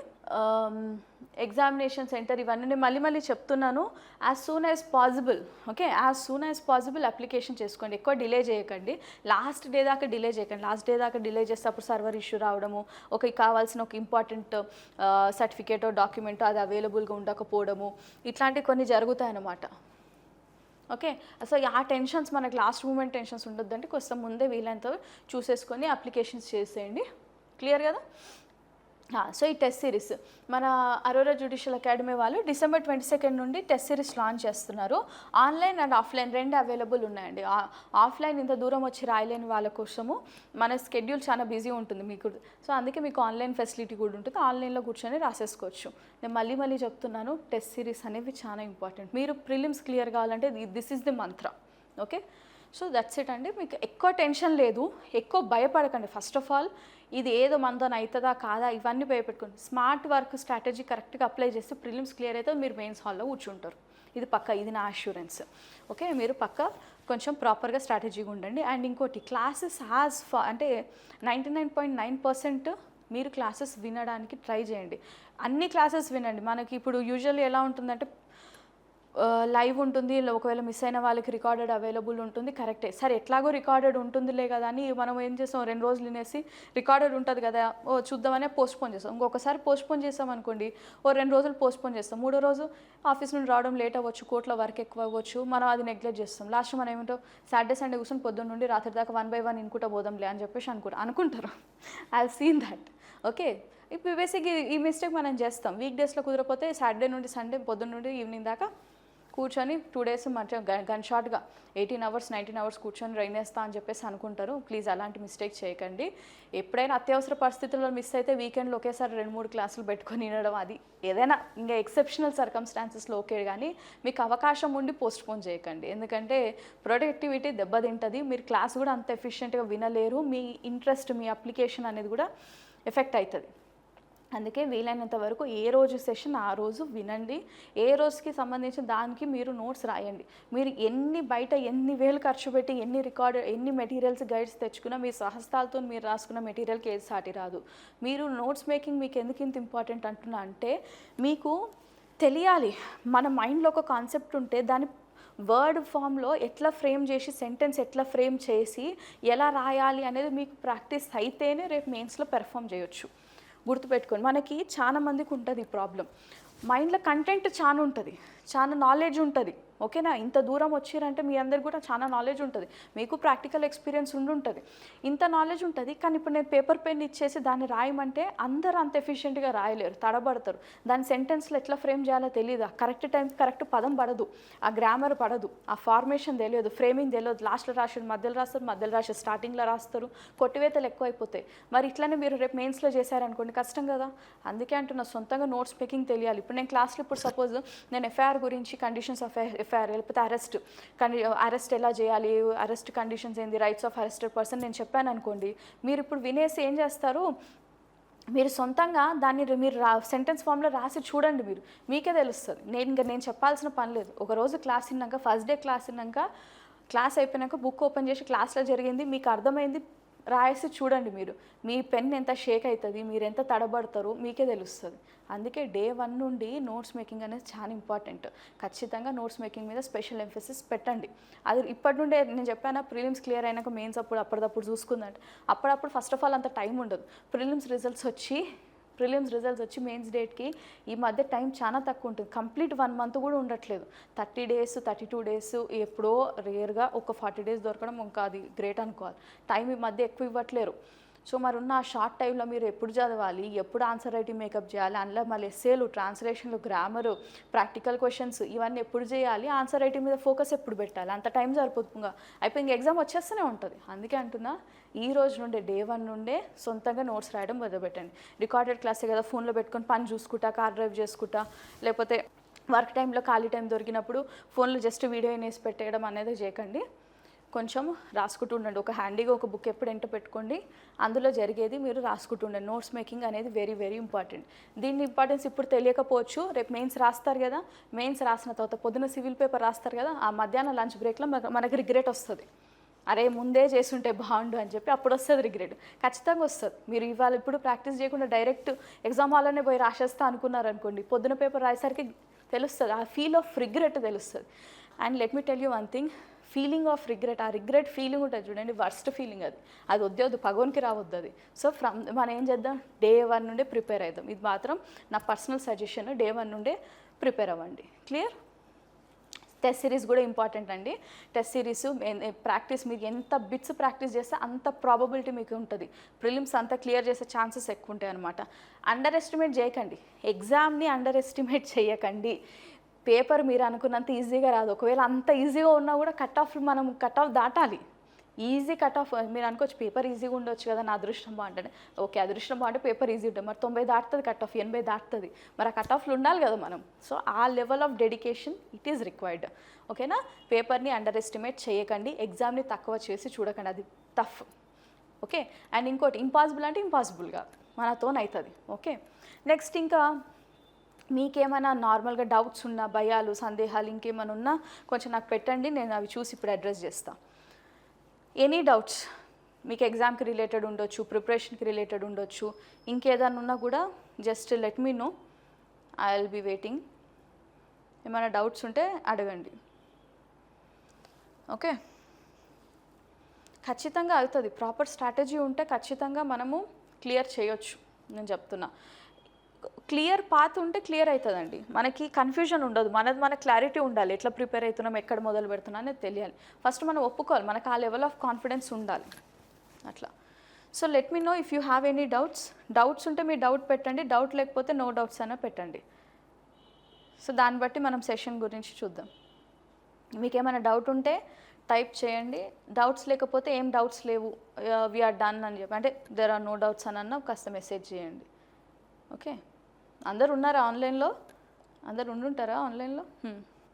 ఎగ్జామినేషన్ సెంటర్. ఇవన్నీ నేను మళ్ళీ చెప్తున్నాను. As soon as possible, okay, as soon as possible application చేసుకోండి. ఎక్కువ డిలే చేయకండి. లాస్ట్ డే దాకా డిలే చేయకండి. లాస్ట్ డే దాకా డిలే చేస్తే అప్పుడు సర్వర్ ఇష్యూ రావడము, కావాల్సిన ఒక ఇంపార్టెంట్ సర్టిఫికేటో డాక్యుమెంటో అది అవైలబుల్గా ఉండకపోవడము, ఇట్లాంటివి కొన్ని జరుగుతాయి అన్నమాట. ఓకే, అసలు ఆ టెన్షన్స్ మనకి లాస్ట్ మూమెంట్ టెన్షన్స్ ఉండొద్దంటే కొంచెం ముందే వీలైనంత చూసేసుకొని అప్లికేషన్స్ చేసేయండి. క్లియర్ కదా. సో ఈ టెస్ట్ సిరీస్ మన అరోరా జ్యుడిషియల్ అకాడమీ వాళ్ళు December 22 నుండి టెస్ట్ సిరీస్ లాంచ్ చేస్తున్నారు. ఆన్లైన్ అండ్ ఆఫ్లైన్ రెండు అవైలబుల్ ఉన్నాయండి. ఆఫ్లైన్ ఇంత దూరం వచ్చి రాయలేని వాళ్ళ కోసము మన స్కెడ్యూల్ చాలా బిజీ ఉంటుంది మీకు. సో అందుకే మీకు ఆన్లైన్ ఫెసిలిటీ కూడా ఉంటుంది. ఆన్లైన్లో కూర్చొని రాసేసుకోవచ్చు. నేను మళ్ళీ చెప్తున్నాను, టెస్ట్ సిరీస్ అనేవి చాలా ఇంపార్టెంట్. మీరు ప్రిలిమ్స్ క్లియర్ కావాలంటే this is the Mantra. Okay, so that's it అండి. మీకు ఎక్కువ టెన్షన్ లేదు, ఎక్కువ భయపడకండి. ఫస్ట్ ఆఫ్ ఆల్ ఇది ఏదో మనతోనే అవుతుందా కాదా ఇవన్నీ భయపెట్టుకోండి. స్మార్ట్ వర్క్ స్ట్రాటజీ కరెక్ట్గా అప్లై చేస్తే ప్రిలిమ్స్ క్లియర్ అయితే మీరు మెయిన్స్ హాల్లో కూర్చుంటారు. ఇది పక్క, ఇది నా అష్యూరెన్స్. ఓకే, మీరు పక్క కొంచెం ప్రాపర్గా స్ట్రాటజీగా ఉండండి. అండ్ ఇంకోటి, క్లాసెస్ అంటే 99.9% మీరు క్లాసెస్ వినడానికి ట్రై చేయండి. అన్ని క్లాసెస్ వినండి. మనకి ఇప్పుడు యూజువల్లీ ఎలా ఉంటుందంటే లైవ్ ఉంటుంది, ఒకవేళ మిస్ అయిన వాళ్ళకి రికార్డెడ్ అవైలబుల్ ఉంటుంది, కరెక్టే. సరే ఎట్లాగో రికార్డెడ్ ఉంటుందిలే కదా అని మనం ఏం చేస్తాం, 2 రోజులు వినేసి రికార్డెడ్ ఉంటుంది కదా చూద్దామనే పోస్ట్పోన్ చేస్తాం. ఇంకొకసారి పోస్ట్పోన్ చేస్తాం అనుకోండి, 2 రోజులు పోస్ట్పోన్ చేస్తాం, 3ో రోజు ఆఫీస్ నుండి రావడం లేట్ అవ్వచ్చు, కోర్టులో వర్క్ ఎక్కువ అవ్వచ్చు, మనం అది నెగ్లెక్ట్ చేస్తాం. లాస్ట్ మనం ఏమిటో సాటర్డే సండే కూర్చొని పొద్దున్న నుండి రాత్రి దాకా 1 by 1 ఇనుకుంటా పోదాంలే అని చెప్పేసి అనుకుంటారు. I have seen that. Okay, ఇప్పుడు బేసిక్ ఈ మిస్టేక్ మనం చేస్తాం. వీక్ డేస్లో కుదరకపోతే సాటర్డే నుండి సండే పొద్దున్న నుండి ఈవినింగ్ దాకా కూర్చొని 2 days మంచిగా గన్ షార్ట్గా 18 hours 19 hours కూర్చొని రైనేస్తా అని చెప్పేసి అనుకుంటారు. ప్లీజ్ అలాంటి మిస్టేక్ చేయకండి. ఎప్పుడైనా అత్యవసర పరిస్థితుల్లో మిస్ అయితే వీకెండ్లో ఒకేసారి 2-3 క్లాసులు పెట్టుకొని వినడం, అది ఏదైనా ఇంకా ఎక్సెప్షనల్ సర్కమ్స్టాన్సెస్లో ఓకే, కానీ మీకు అవకాశం ఉండి పోస్ట్పోన్ చేయకండి. ఎందుకంటే ప్రొడక్టివిటీ దెబ్బతింటుంది, మీరు క్లాస్ కూడా అంత ఎఫిషియెంట్గా వినలేరు, మీ ఇంట్రెస్ట్ మీ అప్లికేషన్ అనేది కూడా ఎఫెక్ట్ అవుతుంది. అందుకే వీలైనంత వరకు ఏ రోజు సెషన్ ఆ రోజు వినండి, ఏ రోజుకి సంబంధించిన దానికి మీరు నోట్స్ రాయండి. మీరు బయట ఎన్ని వేలు ఖర్చు పెట్టి ఎన్ని మెటీరియల్స్ గైడ్స్ తెచ్చుకున్నా మీ సహస్తాలతో మీరు రాసుకున్న మెటీరియల్కి ఏది సాటి రాదు. మీరు నోట్స్ మేకింగ్ మీకు ఎందుకు ఇంత ఇంపార్టెంట్ అంటున్నా అంటే, మీకు తెలియాలి, మన మైండ్లో ఒక కాన్సెప్ట్ ఉంటే దాన్ని వర్డ్ ఫామ్లో ఎట్లా ఫ్రేమ్ చేసి, సెంటెన్స్ ఎట్లా ఫ్రేమ్ చేసి ఎలా రాయాలి అనేది మీకు ప్రాక్టీస్ అయితేనే రేపు మెయిన్స్లో పెర్ఫామ్ చేయొచ్చు. గుర్తుపెట్టుకోండి, మనకి చాలా మందికి ఉంటుంది ఈ ప్రాబ్లం. మైండ్లో కంటెంట్ చాలా ఉంటుంది, చాలా నాలెడ్జ్ ఉంటుంది, ఓకేనా. ఇంత దూరం వచ్చిరంటే మీ అందరికి కూడా చాలా నాలెడ్జ్ ఉంటుంది, మీకు ప్రాక్టికల్ ఎక్స్పీరియన్స్ ఉంటుంది, ఇంత నాలెడ్జ్ ఉంటుంది. కానీ ఇప్పుడు నేను పేపర్ పెన్ ఇచ్చేసి దాన్ని రాయమంటే అందరూ అంత ఎఫిషియెంట్గా రాయలేరు, తడబడతారు. దాని సెంటెన్స్లో ఎట్లా ఫ్రేమ్ చేయాలో తెలియదు, కరెక్ట్ టైంకి కరెక్ట్ పదం పడదు, ఆ గ్రామర్ పడదు, ఆ ఫార్మేషన్ తెలియదు, ఫ్రేమింగ్ తెలియదు. లాస్ట్లో రాసేది మధ్యలో రాస్తారు, స్టార్టింగ్లో రాస్తారు, కొట్టివేతలు ఎక్కువైపోతాయి. మరి ఇట్లానే మీరు రేపు మెయిన్స్లో చేశారనుకోండి, కష్టం కదా. అందుకే అంటున్నా, సొంతంగా నోట్స్ మేకింగ్ తెలియాలి. ఇప్పుడు నేను క్లాస్లో సపోజ్ నేను ఎఫ్ఐఆర్ గురించి, కండిషన్స్ ఆఫ్ ఎఫ్ఐఆర్, లేకపోతే అరెస్ట్ ఎలా చేయాలి, అరెస్ట్ కండిషన్స్ ఏంది, రైట్స్ ఆఫ్ అరెస్టెడ్ పర్సన్ నేను చెప్పాను అనుకోండి, మీరు ఇప్పుడు వినేసి ఏం చేస్తారు, మీరు సొంతంగా దాన్ని మీరు సెంటెన్స్ ఫామ్లో రాసి చూడండి, మీకే తెలుస్తుంది. నేను చెప్పాల్సిన పని లేదు. ఒకరోజు క్లాస్ విన్నాక, ఫస్ట్ డే క్లాస్ విన్నాక, క్లాస్ అయిపోయినాక బుక్ ఓపెన్ చేసి క్లాస్లో జరిగింది మీకు అర్థమైంది రాసి చూడండి. మీ పెన్ ఎంత షేక్ అవుతుంది, మీరు ఎంత తడబడతారో మీకే తెలుస్తుంది. అందుకే డే 1 నుండి నోట్స్ మేకింగ్ అనేది చాలా ఇంపార్టెంట్. ఖచ్చితంగా నోట్స్ మేకింగ్ మీద స్పెషల్ ఎంఫసిస్ పెట్టండి. అది ఇప్పటి నుండే నేను చెప్పాను, ప్రిలిమ్స్ క్లియర్ అయినాక మెయిన్స్ అప్పుడప్పుడు చూసుకుందంటే, అప్పుడప్పుడు ఫస్ట్ ఆఫ్ ఆల్ అంత టైం ఉండదు. ప్రిలిమ్స్ రిజల్ట్స్ వచ్చి మెయిన్స్ డేట్కి ఈ మధ్య టైం చాలా తక్కువ ఉంటుంది. కంప్లీట్ 1 month కూడా ఉండట్లేదు. 30 days 32 days, ఎప్పుడో రేర్గా ఒక 40 days దొరకడం ఇంకా అది గ్రేట్ అనుకోవాలి. టైం ఈ మధ్య ఎక్కువ ఇవ్వట్లేరు. సో మరి ఉన్న ఆ షార్ట్ టైంలో మీరు ఎప్పుడు చదవాలి, ఎప్పుడు ఆన్సర్ రైటింగ్ మేకప్ చేయాలి, అందులో మళ్ళీ ఎస్సేలు, ట్రాన్స్లేషన్లు, గ్రామరు, ప్రాక్టికల్ క్వశ్చన్స్ ఇవన్నీ ఎప్పుడు చేయాలి, ఆన్సర్ రైటింగ్ మీద ఫోకస్ ఎప్పుడు పెట్టాలి, అంత టైం సరిపోతుందిగా. అయిపోయి ఇంక ఎగ్జామ్ వచ్చేస్తూనే ఉంటుంది. అందుకే అంటున్నా, ఈ రోజు నుండే డే 1 నుండే సొంతంగా నోట్స్ రాయడం మొదలుపెట్టండి. రికార్డెడ్ క్లాసే కదా, ఫోన్లో పెట్టుకొని పని చూసుకుంటా, కార్ డ్రైవ్ చేసుకుంటా, లేకపోతే వర్క్ టైంలో ఖాళీ టైం దొరికినప్పుడు ఫోన్లో జస్ట్ వీడియో వేసి పెట్టేయడం అనేది చేయకండి. కొంచెం రాసుకుంటూ ఉండండి. ఒక హ్యాండీగా ఒక బుక్ ఎప్పుడు ఎంట పెట్టుకోండి, అందులో జరిగేది మీరు రాసుకుంటూ ఉండండి. నోట్స్ మేకింగ్ అనేది వెరీ వెరీ ఇంపార్టెంట్. దీని ఇంపార్టెన్స్ ఇప్పుడు తెలియకపోవచ్చు, రేపు మెయిన్స్ రాస్తారు కదా, మెయిన్స్ రాసిన తర్వాత పొద్దున సివిల్ పేపర్ రాస్తారు కదా, ఆ మధ్యాహ్నం లంచ్ బ్రేక్లో మనకు రిగ్రెట్ వస్తుంది, అరే ముందే చేస్తుంటే బాగుండు అని చెప్పి అప్పుడు వస్తుంది రిగ్రెట్. ఖచ్చితంగా వస్తుంది. మీరు ఇప్పుడు ప్రాక్టీస్ చేయకుండా డైరెక్ట్ ఎగ్జామ్ హాల్లోనే పోయి రాసేస్తా అనుకున్నారనుకోండి, పొద్దున పేపర్ రాసేసరికి తెలుస్తుంది, ఆ ఫీల్ ఆఫ్ రిగ్రెట్ తెలుస్తుంది. And let me tell you one thing, feeling of regret, ఆ రిగ్రెట్ ఫీలింగ్ ఉంటుంది చూడండి, వర్స్ట్ ఫీలింగ్ అది వద్దు పగోనికి రావద్దు అది. సో మనం ఏం చేద్దాం, డే 1 నుండే ప్రిపేర్ అవుదాం. ఇది మాత్రం నా పర్సనల్ సజెషన్, డే 1 నుండే ప్రిపేర్ అవ్వండి. క్లియర్? టెస్ట్ సిరీస్ కూడా ఇంపార్టెంట్ అండి. టెస్ట్ సిరీస్ ప్రాక్టీస్, మీరు ఎంత బిట్స్ ప్రాక్టీస్ చేస్తే అంత ప్రాబబిలిటీ మీకు ఉంటుంది, ప్రిలిమ్స్ అంతా క్లియర్ చేసే ఛాన్సెస్ ఎక్కువ ఉంటాయి అనమాట. అండర్ ఎస్టిమేట్ చేయకండి, ఎగ్జామ్ని అండర్ ఎస్టిమేట్ చేయకండి. పేపర్ మీరు అనుకున్నంత ఈజీగా రాదు. ఒకవేళ అంత ఈజీగా ఉన్నా కూడా కట్ ఆఫ్ దాటాలి. ఈజీ కట్ ఆఫ్ మీరు అనుకోవచ్చు, పేపర్ ఈజీగా ఉండొచ్చు కదా, నా అదృష్టం బాగుంటుంది. ఓకే, అదృష్టం బాగుంటే పేపర్ ఈజీ ఉంటుంది, మరి 90 దాటుతుంది కట్ ఆఫ్, 80 దాటుతుంది, మరి ఆ కట్ ఆఫ్లు ఉండాలి కదా మనం. సో ఆ level of dedication it is required. ఓకేనా? పేపర్ని అండర్ ఎస్టిమేట్ చేయకండి, ఎగ్జామ్ని తక్కువ చేసి చూడకండి, అది టఫ్. ఓకే, అండ్ ఇంకోటి, ఇంపాసిబుల్ అంటే ఇంపాసిబుల్ కాదు, మనతోనవుతుంది. ఓకే, నెక్స్ట్ ఇంకా మీకేమైనా నార్మల్గా డౌట్స్ ఉన్నా, భయాలు, సందేహాలు ఇంకేమైనా ఉన్నా కొంచెం నాకు పెట్టండి, నేను అవి చూసి ఇప్పుడు అడ్రస్ చేస్తాను. ఎనీ డౌట్స్ మీకు ఎగ్జామ్కి రిలేటెడ్ ఉండొచ్చు, ప్రిపరేషన్కి రిలేటెడ్ ఉండొచ్చు, ఇంకేదన్నా ఉన్నా కూడా just let me know, I will be waiting. ఏమైనా డౌట్స్ ఉంటే అడగండి. ఓకే, ఖచ్చితంగా అవుతుంది. ప్రాపర్ స్ట్రాటజీ ఉంటే ఖచ్చితంగా మనము క్లియర్ చేయొచ్చు. నేను చెప్తున్నా, క్లియర్ పాత్ ఉంటే క్లియర్ అవుతుందండి. మనకి కన్ఫ్యూజన్ ఉండదు, మన క్లారిటీ ఉండాలి. ఎట్లా ప్రిపేర్ అవుతున్నాం, ఎక్కడ మొదలు పెడుతున్నాం అనేది తెలియాలి. ఫస్ట్ మనం ఒప్పుకోవాలి, మనకు ఆ లెవెల్ ఆఫ్ కాన్ఫిడెన్స్ ఉండాలి అట్లా. So let me know if you have any doubts ఉంటే మీ డౌట్ పెట్టండి, డౌట్ లేకపోతే నో డౌట్స్ అయినా పెట్టండి. సో దాన్ని బట్టి మనం సెషన్ గురించి చూద్దాం. మీకు ఏమైనా డౌట్ ఉంటే టైప్ చేయండి, డౌట్స్ లేకపోతే ఏం డౌట్స్ లేవు వీఆర్ డన్ అని చెప్పి, అంటే దెర్ ఆర్ నో డౌట్స్ అని అన్న కాస్త మెసేజ్ చేయండి. ఓకే, అందరు ఉన్నారా ఆన్లైన్లో? అందరు ఉండుంటారా ఆన్లైన్లో?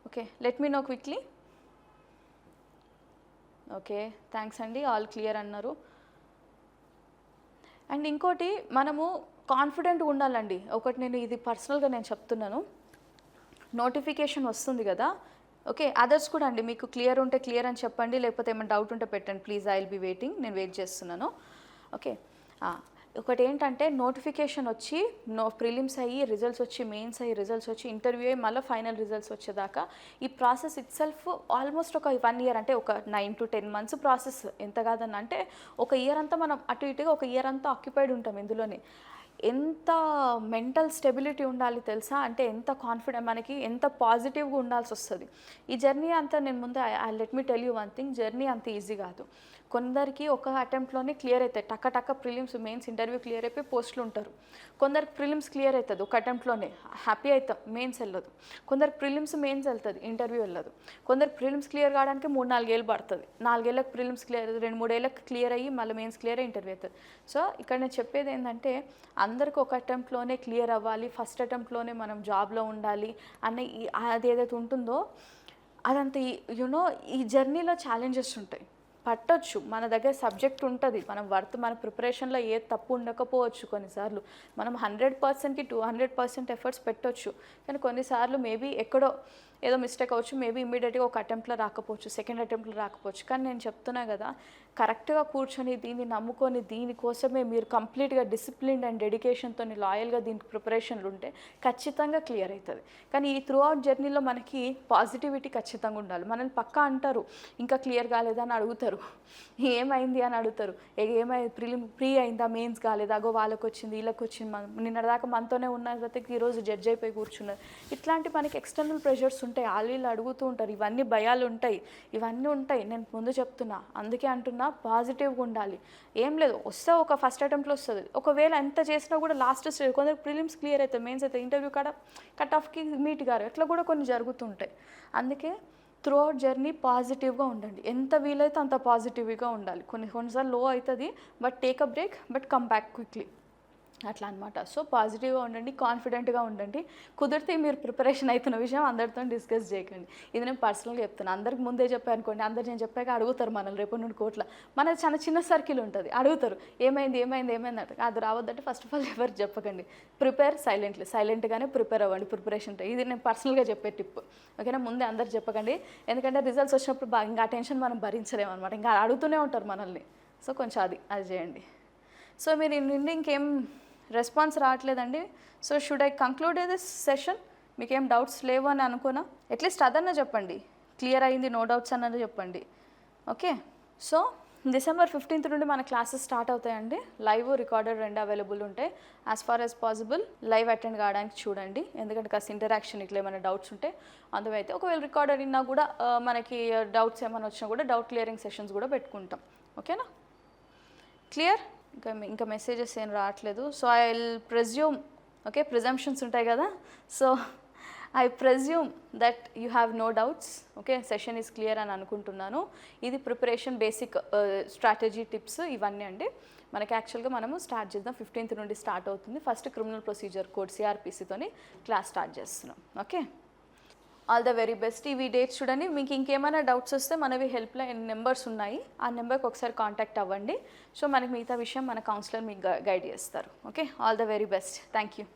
Okay, let me know quickly. Okay, thanks అండి, ఆల్ క్లియర్ అన్నారు. అండ్ ఇంకోటి, మనము కాన్ఫిడెంట్గా ఉండాలండి. ఒకటి నేను ఇది పర్సనల్గా నేను చెప్తున్నాను, నోటిఫికేషన్ వస్తుంది కదా, ఓకే, అదర్స్ కూడా అండి, మీకు క్లియర్ ఉంటే క్లియర్ అని చెప్పండి, లేకపోతే ఏమైనా డౌట్ ఉంటే పెట్టండి please, I will be waiting, నేను వెయిట్ చేస్తున్నాను. ఓకే, ఒకటి ఏంటంటే నోటిఫికేషన్ వచ్చి ప్రిలిమ్స్ అయ్యి రిజల్ట్స్ వచ్చి, మెయిన్స్ అయ్యి రిజల్ట్స్ వచ్చి, ఇంటర్వ్యూ అయ్యి మళ్ళీ ఫైనల్ రిజల్ట్స్ వచ్చేదాకా ఈ ప్రాసెస్ ఇట్ సెల్ఫ్ ఆల్మోస్ట్ ఒక 1 year, అంటే ఒక 9 to 10 months ప్రాసెస్. ఎంత కాదన్న అంటే ఒక ఇయర్ అంతా మనం అటు ఇటుగా ఒక ఇయర్ అంతా ఆక్యుపైడ్ ఉంటాం ఇందులోనే. ఎంత మెంటల్ స్టెబిలిటీ ఉండాలి తెలుసా, అంటే ఎంత కాన్ఫిడెంట్, మనకి ఎంత పాజిటివ్గా ఉండాల్సి వస్తుంది. ఈ జర్నీ అంతా నేను ముందే let me tell you one thing, journey అంత ఈజీ కాదు. కొందరికి ఒక అటెంప్ట్లోనే క్లియర్ అవుతాయి, టక్క ప్రిలిమ్స్ మెయిన్స్ ఇంటర్వ్యూ క్లియర్ అయిపోయి పోస్టులు ఉంటారు. కొందరికి ప్రిలిమ్స్ క్లియర్ అవుతుంది ఒక అటెంప్ట్లోనే, హ్యాపీ అవుతాం, మెయిన్స్ వెళ్ళదు. కొందరికి ప్రిలిమ్స్ మెయిన్స్ వెళ్తుంది, ఇంటర్వ్యూ వెళ్ళదు. కొందరికి ప్రిలిమ్స్ క్లియర్ కావడానికి 3-4 ఏళ్ళు పడుతుంది, 4 ఏళ్ళకి ప్రిలిమ్స్ క్లియర్, 2-3 ఏళ్ళకి క్లియర్ అయ్యి మళ్ళీ మెయిన్స్ క్లియర్ అయ్యి ఇంటర్వ్యూ అవుతుంది. సో ఇక్కడ నేను చెప్పేది ఏంటంటే అందరికీ ఒక అటెంప్ట్లోనే క్లియర్ అవ్వాలి, ఫస్ట్ అటెంప్ట్లోనే మనం జాబ్లో ఉండాలి అన్న అది ఏదైతే ఉంటుందో అదంతా యూనో ఈ జర్నీలో ఛాలెంజెస్ ఉంటాయి. పట్టొచ్చు, మన దగ్గర సబ్జెక్ట్ ఉంటుంది, మనం మన ప్రిపరేషన్లో ఏ తప్పు ఉండకపోవచ్చు. కొన్నిసార్లు మనం 100%కి 200% ఎఫర్ట్స్ పెట్టొచ్చు, కానీ కొన్నిసార్లు మేబీ ఎక్కడో ఏదో మిస్టేక్ అవ్వచ్చు, మేబీ ఇమ్మీడియట్గా ఒక అటెంప్ట్లో రాకపోవచ్చు, సెకండ్ అటెంప్ట్లో రాకపోవచ్చు. కానీ నేను చెప్తున్నా కదా, కరెక్ట్గా కూర్చొని దీన్ని నమ్ముకొని దీనికోసమే మీరు కంప్లీట్గా డిసిప్లిన్ అండ్ డెడికేషన్తో లాయల్గా దీనికి ప్రిపరేషన్లు ఉంటే ఖచ్చితంగా క్లియర్ అవుతుంది. కానీ ఈ త్రూ అవుట్ జర్నీలో మనకి పాజిటివిటీ ఖచ్చితంగా ఉండాలి. మనల్ని పక్కా అంటారు ఇంకా క్లియర్ కాలేదని అడుగుతారు, ఏమైంది అని అడుగుతారు, ఏమైంది ప్రీ అయిందా, మెయిన్స్ కాలేదా, అగో వాళ్ళకి వచ్చింది వీళ్ళకి వచ్చింది, నిన్నటిదాకా మనతోనే ఉన్న ప్రతికి ఈరోజు జడ్జ్ అయిపోయి కూర్చున్నారు. ఇట్లాంటి మనకి ఎక్స్టర్నల్ ప్రెషర్స్ ఉంటాయి, వాళ్ళు అడుగుతూ ఉంటారు, ఇవన్నీ భయాలు ఉంటాయి, ఇవన్నీ ఉంటాయి. నేను ముందు చెప్తున్నా, అందుకే అంటున్నా పాజిటివ్గా ఉండాలి. ఏం లేదు, వస్తే ఒక ఫస్ట్ అటెంప్ట్లో వస్తుంది, ఒకవేళ ఎంత చేసినా కూడా లాస్ట్ స్టేజ్ కొందరు ప్రిలిమ్స్ క్లియర్ అవుతుంది, మెయిన్స్ అయితే ఇంటర్వ్యూ కాడ కట్ ఆఫ్కి మీట్ గారు, ఇట్లా కూడా కొన్ని జరుగుతుంటాయి. అందుకే త్రూ అవుట్ జర్నీ పాజిటివ్గా ఉండండి, ఎంత వీలైతే అంత పాజిటివ్గా ఉండాలి. కొన్నిసార్లు లో అవుతుంది, but take a break, but come back quickly, అట్లా అనమాట. సో పాజిటివ్గా ఉండండి, కాన్ఫిడెంట్గా ఉండండి. కుదిరితే మీరు ప్రిపరేషన్ అవుతున్న విషయం అందరితో డిస్కస్ చేయకండి. ఇది నేను పర్సనల్గా చెప్తాను, అందరికి ముందే చెప్పాను అనుకోండి, అందరు నేను చెప్పాక అడుగుతారు మనల్ని రేపటి నుండి కోట్ల. మనది చాలా చిన్న సర్కిల్ ఉంటుంది, అడుగుతారు ఏమైంది అంటే అది రావద్దంటే ఫస్ట్ ఆఫ్ ఆల్ ఎవరికి చెప్పకండి, ప్రిపేర్ సైలెంట్గానే ప్రిపేర్ అవ్వండి ప్రిపరేషన్. ఇది నేను పర్సనల్గా చెప్పే టిప్, ఓకేనా. ముందే అందరు చెప్పకండి, ఎందుకంటే రిజల్ట్స్ వచ్చినప్పుడు ఇంకా టెన్షన్ మనం భరించలేము అనమాట, ఇంకా అడుగుతూనే ఉంటారు మనల్ని. సో కొంచెం అది చేయండి. సో మీరు నుండి ఇంకేం రెస్పాన్స్ రావట్లేదండి. So should I conclude this session? మీకేం డౌట్స్ లేవు అని అనుకున్నా, అట్లీస్ట్ అదన్నా చెప్పండి, క్లియర్ అయింది నో డౌట్స్ అన్నది చెప్పండి. ఓకే, సో December 15th నుండి మన క్లాసెస్ స్టార్ట్ అవుతాయండి. లైవ్ రికార్డెడ్ 2 అవైలబుల్ ఉంటాయి. As far as possible live attend కావడానికి చూడండి, ఎందుకంటే కాస్త ఇంటరాక్షన్ ఇట్లా ఏమైనా డౌట్స్ ఉంటే అందువైతే, ఒకవేళ రికార్డెడ్ విన్నా కూడా మనకి డౌట్స్ ఏమైనా వచ్చినా కూడా డౌట్ క్లియరింగ్ సెషన్స్ కూడా పెట్టుకుంటాం. ఓకేనా, క్లియర్? ఇంకా మెసేజెస్ ఏం రావట్లేదు. So I will presume, okay, presumptions ఉంటాయి కదా, so I presume that you have no doubts. Okay, session is clear అని అనుకుంటున్నాను. ఇది ప్రిపరేషన్ బేసిక్ స్ట్రాటజీ టిప్స్ ఇవన్నీ అండి. మనకి యాక్చువల్గా మనము స్టార్ట్ చేద్దాం, 15th నుండి స్టార్ట్ అవుతుంది. ఫస్ట్ క్రిమినల్ ప్రొసీజర్ కోడ్ CRPCతోని క్లాస్ స్టార్ట్ చేస్తున్నాం. Okay, all the very best. ఇవి డేట్స్ చూడండి. మీకు ఇంకేమైనా డౌట్స్ వస్తే మనవి హెల్ప్ లైన్ నెంబర్స్ ఉన్నాయి, ఆ నెంబర్కి ఒకసారి కాంటాక్ట్ అవ్వండి. సో మనకి మిగతా విషయం మన కౌన్సిలర్ మీకు గైడ్ చేస్తారు. Okay, all the very best. Thank you.